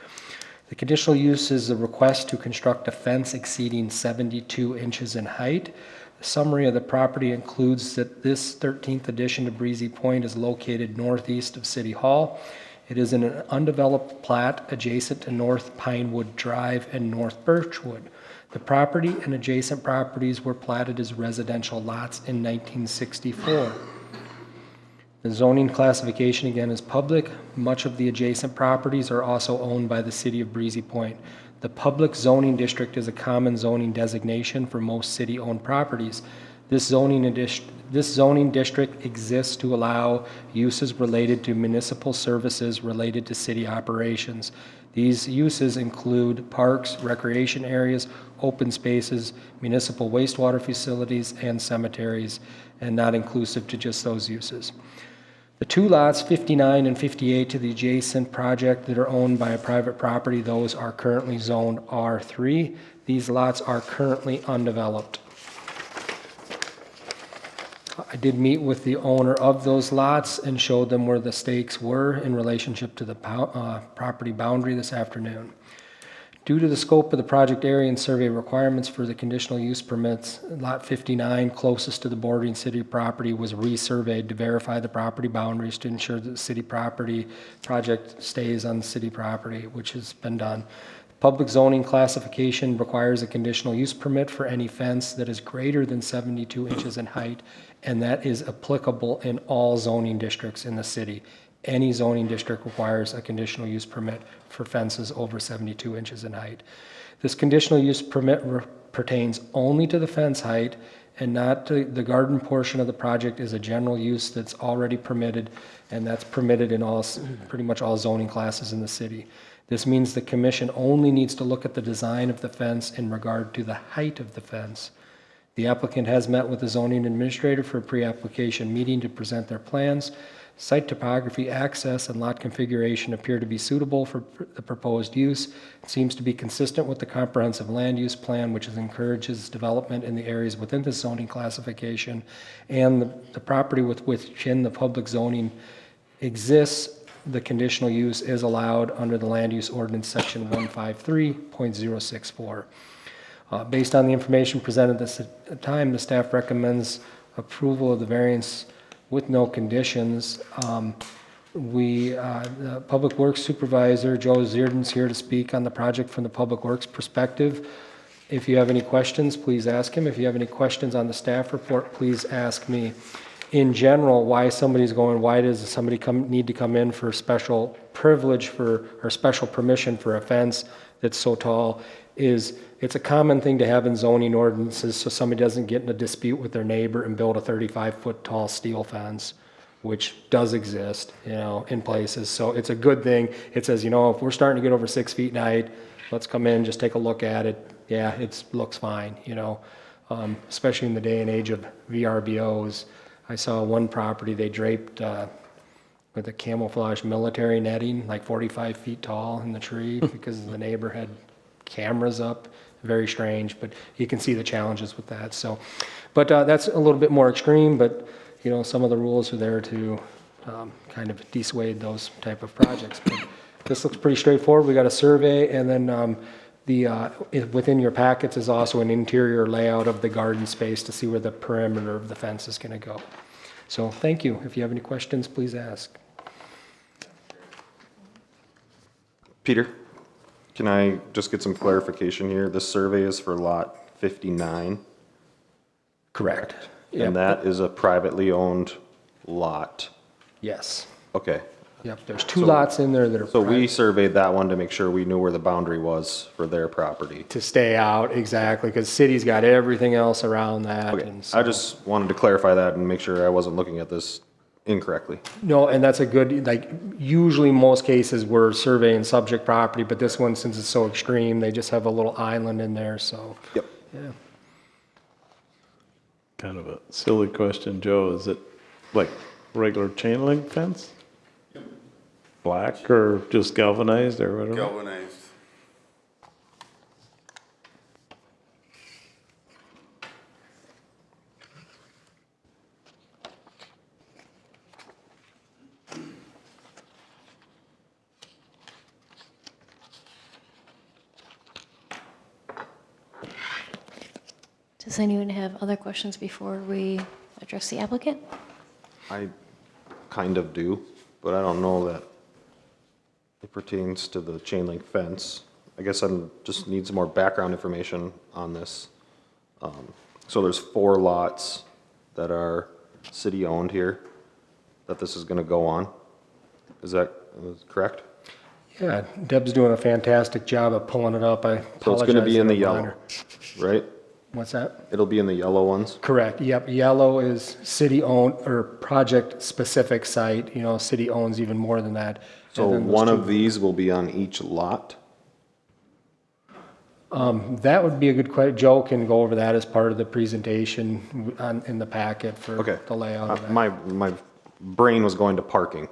The conditional use is a request to construct a fence exceeding 72 inches in height. The summary of the property includes that this 13th addition to Breezy Point is located northeast of City Hall. It is in an undeveloped plat adjacent to North Pinewood Drive and North Birchwood. The property and adjacent properties were platted as residential lots in 1964. The zoning classification again is public. Much of the adjacent properties are also owned by the City of Breezy Point. The public zoning district is a common zoning designation for most city-owned properties. This zoning district exists to allow uses related to municipal services related to city operations. These uses include parks, recreation areas, open spaces, municipal wastewater facilities, and cemeteries, and not inclusive to just those uses. The two lots, 59 and 58, to the adjacent project that are owned by a private property, those are currently zoned R3. These lots are currently undeveloped. I did meet with the owner of those lots and showed them where the stakes were in relationship to the property boundary this afternoon. Due to the scope of the project area and survey requirements for the conditional use permits, Lot 59, closest to the bordering city property, was resurveyed to verify the property boundaries to ensure that the city property project stays on city property, which has been done. Public zoning classification requires a conditional use permit for any fence that is greater than 72 inches in height, and that is applicable in all zoning districts in the city. Any zoning district requires a conditional use permit for fences over 72 inches in height. This conditional use permit pertains only to the fence height and not to the garden portion of the project is a general use that's already permitted, and that's permitted in pretty much all zoning classes in the city. This means the commission only needs to look at the design of the fence in regard to the height of the fence. The applicant has met with the zoning administrator for a pre-application meeting to present their plans. Site topography, access, and lot configuration appear to be suitable for the proposed use. It seems to be consistent with the comprehensive land use plan, which encourages development in the areas within the zoning classification, and the property with which in the public zoning exists. The conditional use is allowed under the land use ordinance section 153.064. Based on the information presented this time, the staff recommends approval of the variance with no conditions. The Public Works Supervisor, Joe Zierden's here to speak on the project from the Public Works perspective. If you have any questions, please ask him. If you have any questions on the staff report, please ask me. In general, why somebody's going, why does somebody need to come in for special privilege or special permission for a fence that's so tall, is it's a common thing to have in zoning ordinances so somebody doesn't get in a dispute with their neighbor and build a 35-foot tall steel fence, which does exist, in places. So it's a good thing. It says, if we're starting to get over 6 feet in height, let's come in, just take a look at it. Yeah, it looks fine, especially in the day and age of VRBOs. I saw one property they draped with a camouflage military netting, like 45 feet tall in the tree because the neighbor had cameras up. Very strange, but you can see the challenges with that. So, but that's a little bit more extreme, but some of the rules are there to kind of dissuade those type of projects. But this looks pretty straightforward. We got a survey, and then within your packets is also an interior layout of the garden space to see where the perimeter of the fence is going to go. So thank you. If you have any questions, please ask. Peter, can I just get some clarification here? This survey is for lot 59? Correct. And that is a privately owned lot? Yes. Okay. Yep, there's two lots in there that are So we private. surveyed that one to make sure we knew where the boundary was for their property. To stay out, exactly, because city's got everything else around that. Okay, And so- I just wanted to clarify that and make sure I wasn't looking at this incorrectly. No, and that's a good, usually most cases we're surveying subject property, but this one, since it's so extreme, they just have a little island in there, so. Yep. Yeah. Kind of a silly question, Joe. Is it like regular chain link fence? Black or just galvanized or whatever? Galvanized. Does anyone have other questions before we address the applicant? I kind of do, but I don't know that it pertains to the chain link fence. I guess I'm just need some more background information on this. So there's 4 lots that are city-owned here that this is going to go on. Is that correct? Yeah, Deb's doing a fantastic job of pulling it up. I apologize. So it's gonna be in for the yellow, minor- right? What's that? It'll be in the yellow ones? Correct, yep. Yellow is city-owned or project-specific site, you know, city owns even more than that. So And then those one two- of these will be on each lot? That would be a good question. Joe can go over that as part of the presentation in the packet for Okay. the layout of that. My brain was going to parking,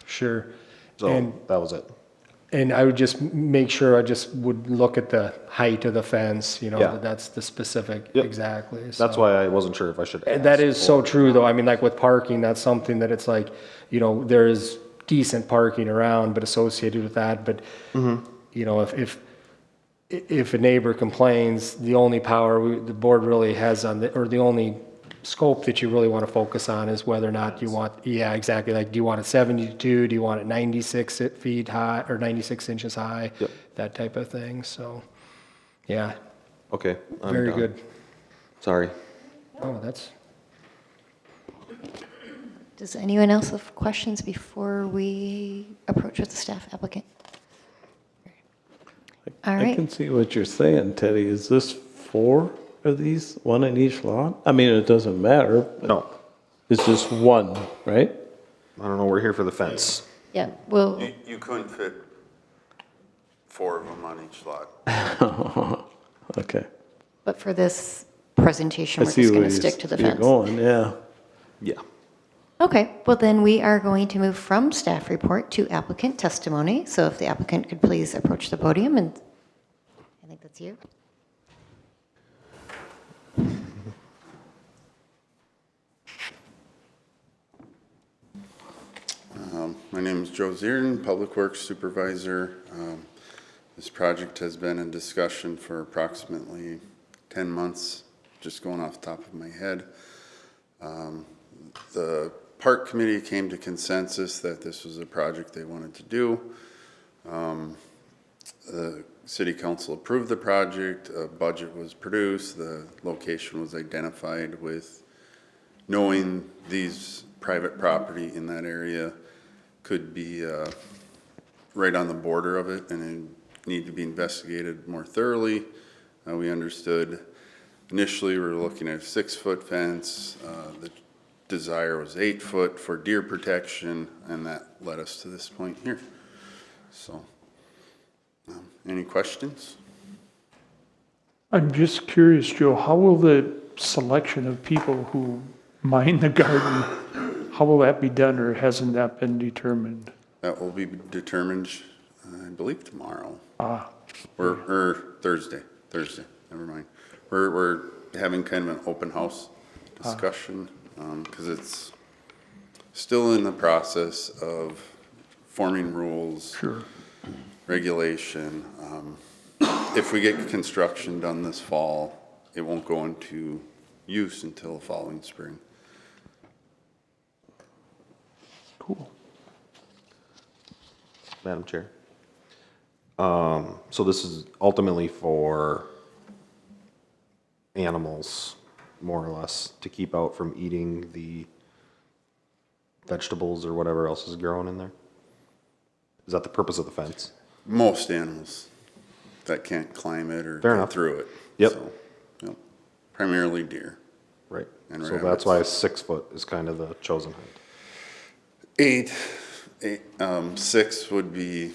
Sure. so And, that was it. and I would just make sure I just would look at the height of the fence, you know, Yeah. that's the specific, Yep. exactly. That's so. why I wasn't sure if I should ask. And that is so true, though. I mean, like with parking, that's something that it's like, you know, there is decent parking around, but associated with that, but, you know, if a neighbor complains, the only power the board really has on the, or the only scope that you really want to focus on is whether or not you want, yeah, exactly, like, do you want it 72, do you want it 96 feet high, or 96 inches high? Yep. That type of thing, so, yeah, Okay. I'm very done. good. Sorry. Oh, that's, Does anyone else have questions before we approach with the staff applicant? All I right. can see what you're saying, Teddy. Is this 4 of these, one in each lot? I mean, it doesn't matter. But No, it's just one, right? I don't know, we're here for the fence. Yeah, well, You couldn't fit 4 of them on each lot. Okay. but for this presentation, I we're see just where going to stick to the you're fence. going, yeah. Yeah. Okay, well then we are going to move from staff report to applicant testimony. So if the applicant could please approach the podium, and I think that's you. My name is Joe Zierden, Public Works Supervisor. This project has been in discussion for approximately 10 months, just going off the top of my head. The Park Committee came to consensus that this was a project they wanted to do. The City Council approved the project, a budget was produced, the location was identified with knowing these private property in that area could be right on the border of it and it need to be investigated more thoroughly. We understood initially we were looking at a 6-foot fence. The desire was 8 foot for deer protection, and that led us to this point here. So, any questions? I'm just curious, Joe, how will the selection of people who mine the garden, how will that be done, or hasn't that been determined? That will be determined, I believe, tomorrow. Ah, Or Thursday, never mind. We're having kind of an open house discussion, because it's still in the process of forming rules. sure. Regulation. If we get construction done this fall, it won't go into use until the following spring. Cool. Madam Chair. So this is ultimately for animals, more or less, to keep out from eating the vegetables or whatever else is growing in there? Is that the purpose of the fence? Most animals that can't climb it or Fair get enough. through it. Yep. So, yep. Primarily deer. Right. And So rabbits. that's why 6 foot is kind of the chosen height. 8, 6 would be,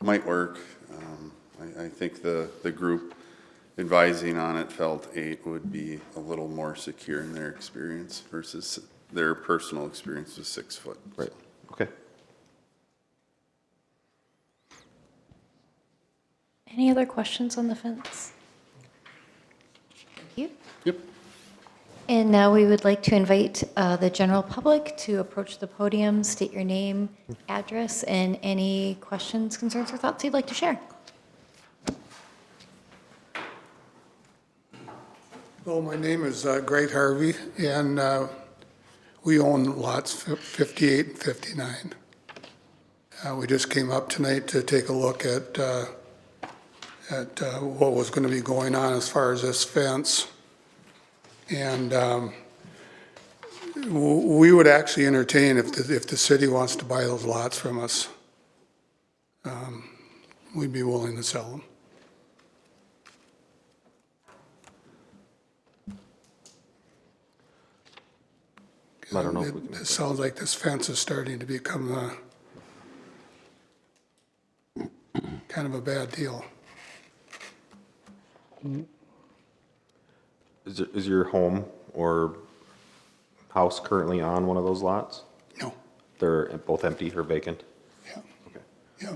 might work. I think the group advising on it felt 8 would be a little more secure in their experience versus their personal experience with 6 foot. Right. Okay. Any other questions on the fence? Thank you. Yep. And now we would like to invite the general public to approach the podium, state your name, address, and any questions, concerns, or thoughts you'd like to share. Hello, my name is Greg Harvey, and we own lots 58 and 59. We just came up tonight to take a look at what was going to be going on as far as this fence. And we would actually entertain if the city wants to buy those lots from us. we'd be willing to sell them. I don't know if we can. It sounds like this fence is starting to become kind of a bad deal. Is your home or house currently on one of those lots? No, They're both empty or vacant? yeah, Okay. yeah.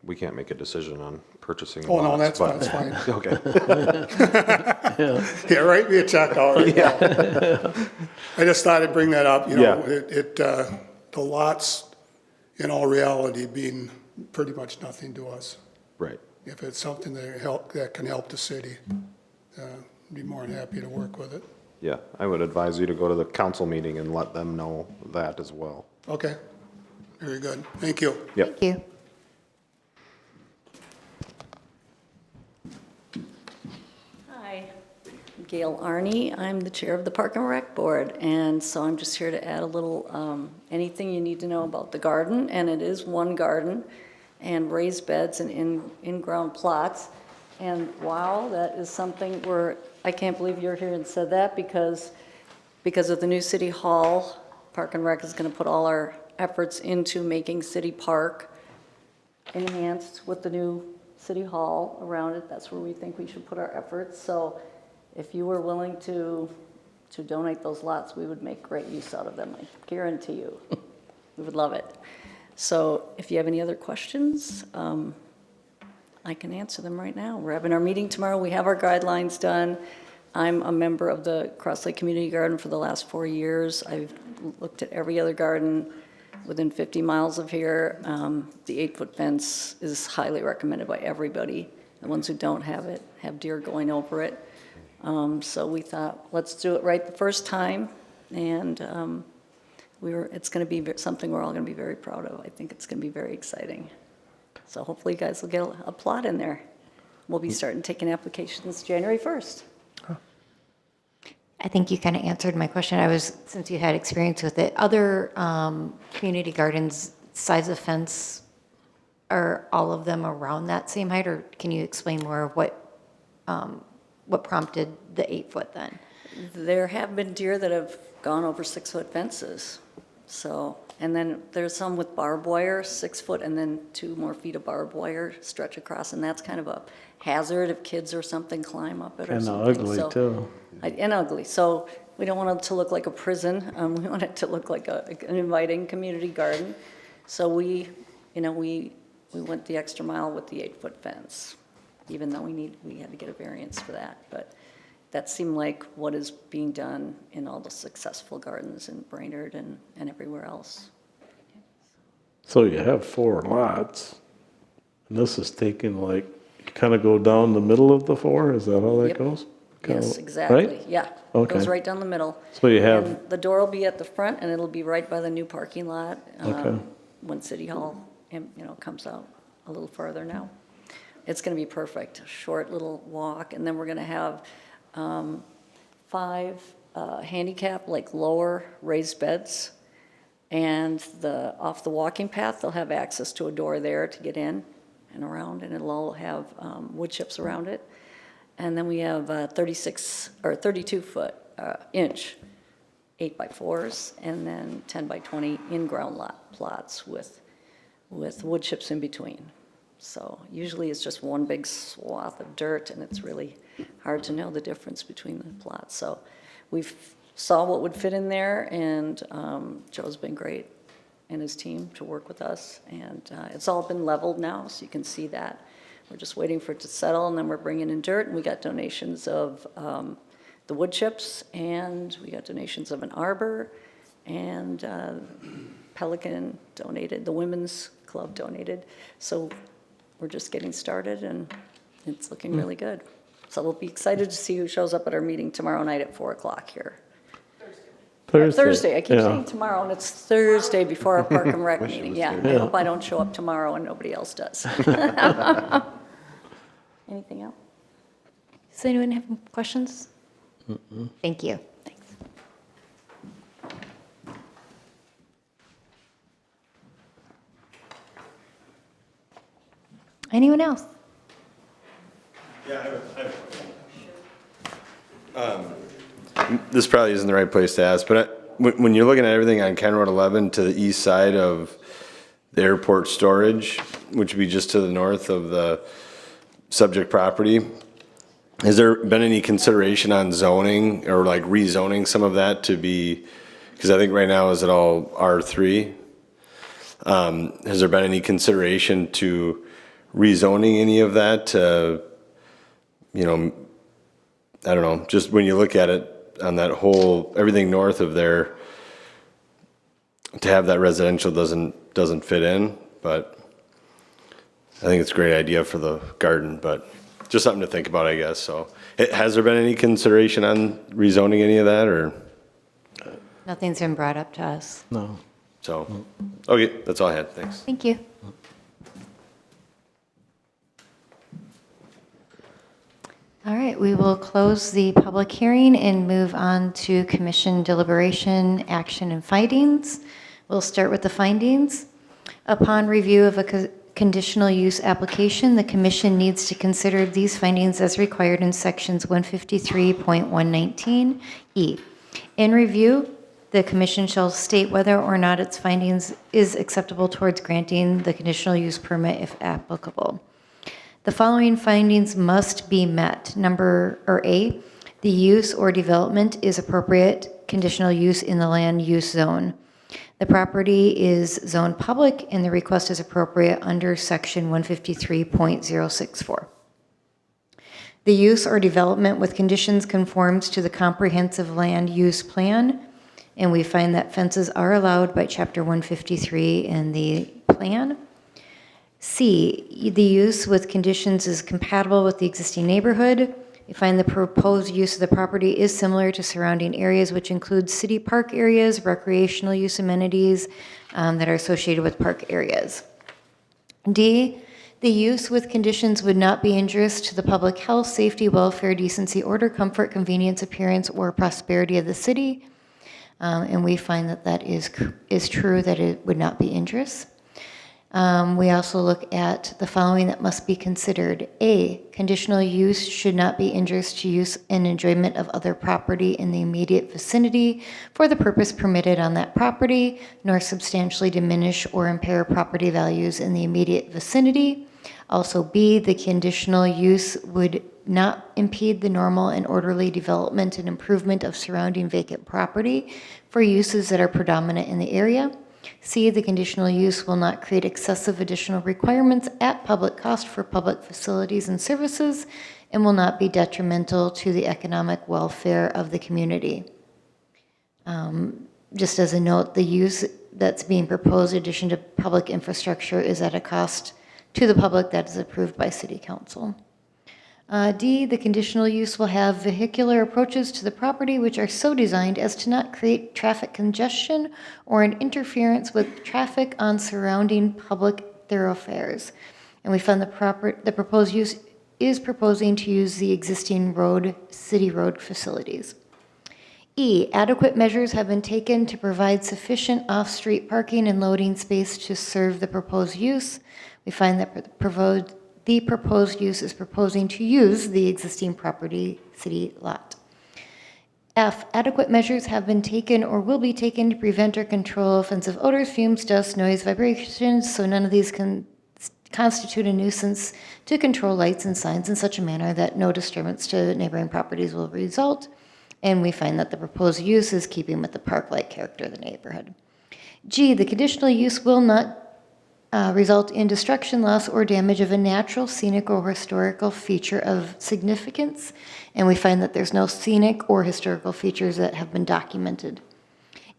We can't make a decision on purchasing Oh, no, lots, that's but- fine. Okay. Yeah, write me a check out. Yeah. I just thought I'd bring that up, you know, Yeah. the lots, in all reality, being pretty much nothing to us. Right. If it's something that can help the city, be more than happy to work with it. Yeah, I would advise you to go to the council meeting and let them know that as well. Okay, very good. Thank you. Yep. Thank you. Hi, Gail Arney. I'm the chair of the Park and Rec Board, and so I'm just here to add a little, anything you need to know about the garden, and it is one garden, and raised beds and in-ground plots. And wow, that is something where, I can't believe you're here and said that, because of the new City Hall, Park and Rec is gonna put all our efforts into making City Park enhanced with the new City Hall around it. That's where we think we should put our efforts. So if you were willing to donate those lots, we would make great use out of them, I guarantee you. We would love it. So if you have any other questions, I can answer them right now. We're having our meeting tomorrow. We have our guidelines done. I'm a member of the Cross Lake Community Garden for the last 4 years. I've looked at every other garden within 50 miles of here. The 8-foot fence is highly recommended by everybody. The ones who don't have it have deer going over it. So we thought, let's do it right the first time. And it's going to be something we're all going to be very proud of. I think it's going to be very exciting. So hopefully you guys will get a plot in there. We'll be starting taking applications January 1st. I think you kind of answered my question. Since you had experience with it, other community gardens, size of fence, are all of them around that same height? Or can you explain more of what prompted the 8-foot then? There have been deer that have gone over 6-foot fences. So, and then there's some with barbed wire, 6 foot, and then 2 more feet of barbed wire stretch across, and that's kind of a hazard if kids or something climb up it or And something. ugly, So- too. And ugly. So we don't want it to look like a prison. We want it to look like an inviting community garden. So we went the extra mile with the 8-foot fence, even though we had to get a variance for that. But that seemed like what is being done in all the successful gardens in Brainerd and everywhere else. So you have 4 lots, and this is taking like, you kind of go down the middle of the 4, is that how that Yep. goes? Yes, Kinda- exactly. right? Yeah. Okay. Goes right down the middle. So you have- And the door will be at the front, and it'll be right by the new parking lot. Okay. When City Hall, comes out a little farther now. It's going to be perfect. A short little walk, and then we're going to have 5 handicap, like lower raised beds. And off the walking path, they'll have access to a door there to get in and around, and it'll all have wood chips around it. And then we have 32-foot inch 8x4s, and then 10x20 in-ground plots with wood chips in between. So usually it's just one big swath of dirt, and it's really hard to know the difference between the plots. So we've saw what would fit in there, and Joe's been great and his team to work with us. And it's all been leveled now, so you can see that. We're just waiting for it to settle, and then we're bringing in dirt, and we got donations of the wood chips, and we got donations of an arbor, and Pelican donated, the Women's Club donated. So we're just getting started, and it's looking really good. So we'll be excited to see who shows up at our meeting tomorrow night at 4 o'clock here. Thursday, I keep yeah. saying tomorrow, and it's Thursday before our Park and Rec meeting, yeah. I hope I don't show up tomorrow and nobody else does. Anything else? Does anyone have questions? Thank you. Thanks. Anyone else? This probably isn't the right place to ask, but when you're looking at everything on County Road 11 to the east side of the airport storage, which would be just to the north of the subject property, has there been any consideration on zoning or like rezoning some of that to be, because I think right now is it all R3? Has there been any consideration to rezoning any of that to, you know, I don't know, just when you look at it on that whole, everything north of there, to have that residential doesn't fit in, but I think it's a great idea for the garden, but just something to think about, I guess, so. Has there been any consideration on rezoning any of that, or? Nothing's been brought up to us. No. So, okay, that's all I had, thanks. Thank you. All right, we will close the public hearing and move on to commission deliberation, action, and findings. We'll start with the findings. Upon review of a conditional use application, the commission needs to consider these findings as required in sections 153.119E. In review, the commission shall state whether or not its findings is acceptable towards granting the conditional use permit if applicable. The following findings must be met. A, the use or development is appropriate conditional use in the land use zone. The property is zoned public and the request is appropriate under section 153.064. The use or development with conditions conforms to the comprehensive land use plan, and we find that fences are allowed by chapter 153 in the plan. C, the use with conditions is compatible with the existing neighborhood. We find the proposed use of the property is similar to surrounding areas, which include city park areas, recreational use amenities that are associated with park areas. D, the use with conditions would not be injurious to the public health, safety, welfare, decency, order, comfort, convenience, appearance, or prosperity of the city. And we find that that is true, that it would not be injurious. We also look at the following that must be considered. A, conditional use should not be injurious to use and enjoyment of other property in the immediate vicinity for the purpose permitted on that property, nor substantially diminish or impair property values in the immediate vicinity. Also B, the conditional use would not impede the normal and orderly development and improvement of surrounding vacant property for uses that are predominant in the area. C, the conditional use will not create excessive additional requirements at public cost for public facilities and services and will not be detrimental to the economic welfare of the community. Just as a note, the use that's being proposed in addition to public infrastructure is at a cost to the public that is approved by City Council. D, the conditional use will have vehicular approaches to the property which are so designed as to not create traffic congestion or an interference with traffic on surrounding public thoroughfares. And we found the proposed use is proposing to use the existing city road facilities. E, adequate measures have been taken to provide sufficient off-street parking and loading space to serve the proposed use. We find that the proposed use is proposing to use the existing property city lot. F, adequate measures have been taken or will be taken to prevent or control offensive odors, fumes, dust, noise, vibrations, so none of these can constitute a nuisance, to control lights and signs in such a manner that no disturbance to neighboring properties will result. And we find that the proposed use is keeping with the park-like character of the neighborhood. G, the conditional use will not result in destruction, loss, or damage of a natural, scenic, or historical feature of significance, and we find that there's no scenic or historical features that have been documented.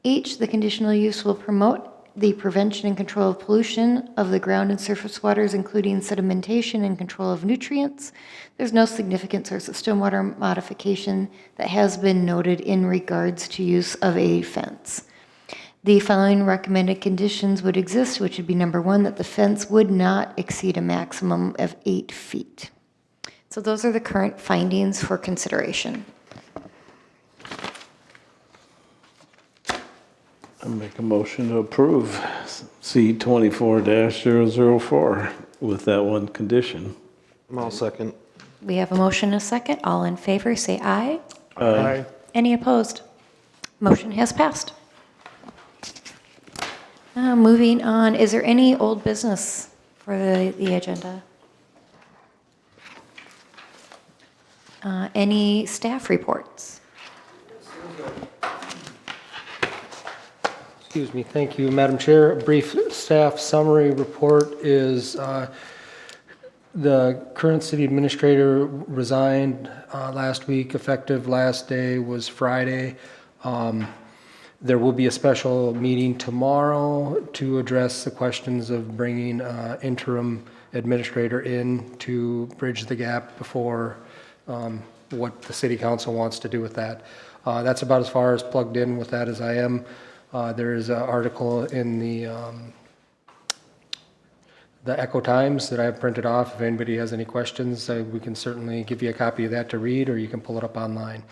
H, the conditional use will promote the prevention and control of pollution of the ground and surface waters, including sedimentation and control of nutrients. There's no significant source of stormwater modification that has been noted in regards to use of a fence. The following recommended conditions would exist, which would be number 1, that the fence would not exceed a maximum of 8 feet. So those are the current findings for consideration. I make a motion to approve C 24-004. with that one condition. I'll second. We have a motion and a second. All in favor, say aye. Aye. Any opposed? Motion has passed. Moving on, is there any old business for the agenda? Any staff reports? Excuse me, thank you, Madam Chair. A brief staff summary report is the current city administrator resigned last week. Effective last day was Friday. There will be a special meeting tomorrow to address the questions of bringing interim administrator in to bridge the gap before what the city council wants to do with that. That's about as far as plugged in with that as I am. There is an article in the Echo Times that I have printed off. If anybody has any questions, we can certainly give you a copy of that to read, or you can pull it up online.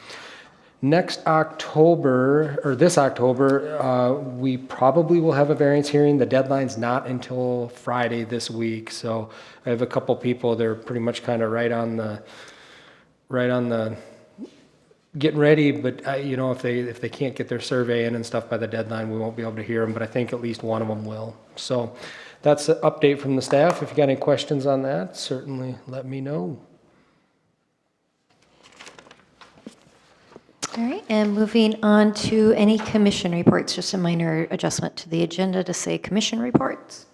Next October, or this October, we probably will have a variance hearing. The deadline's not until Friday this week, so I have a couple people, they're pretty much kind of right on the getting ready, but you know, if they can't get their survey in and stuff by the deadline, we won't be able to hear them, but I think at least one of them will. So that's an update from the staff. If you got any questions on that, certainly let me know. All right, and moving on to any commission reports, just a minor adjustment to the agenda to say commission reports.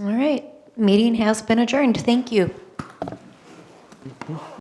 All right, meeting has been adjourned. Thank you.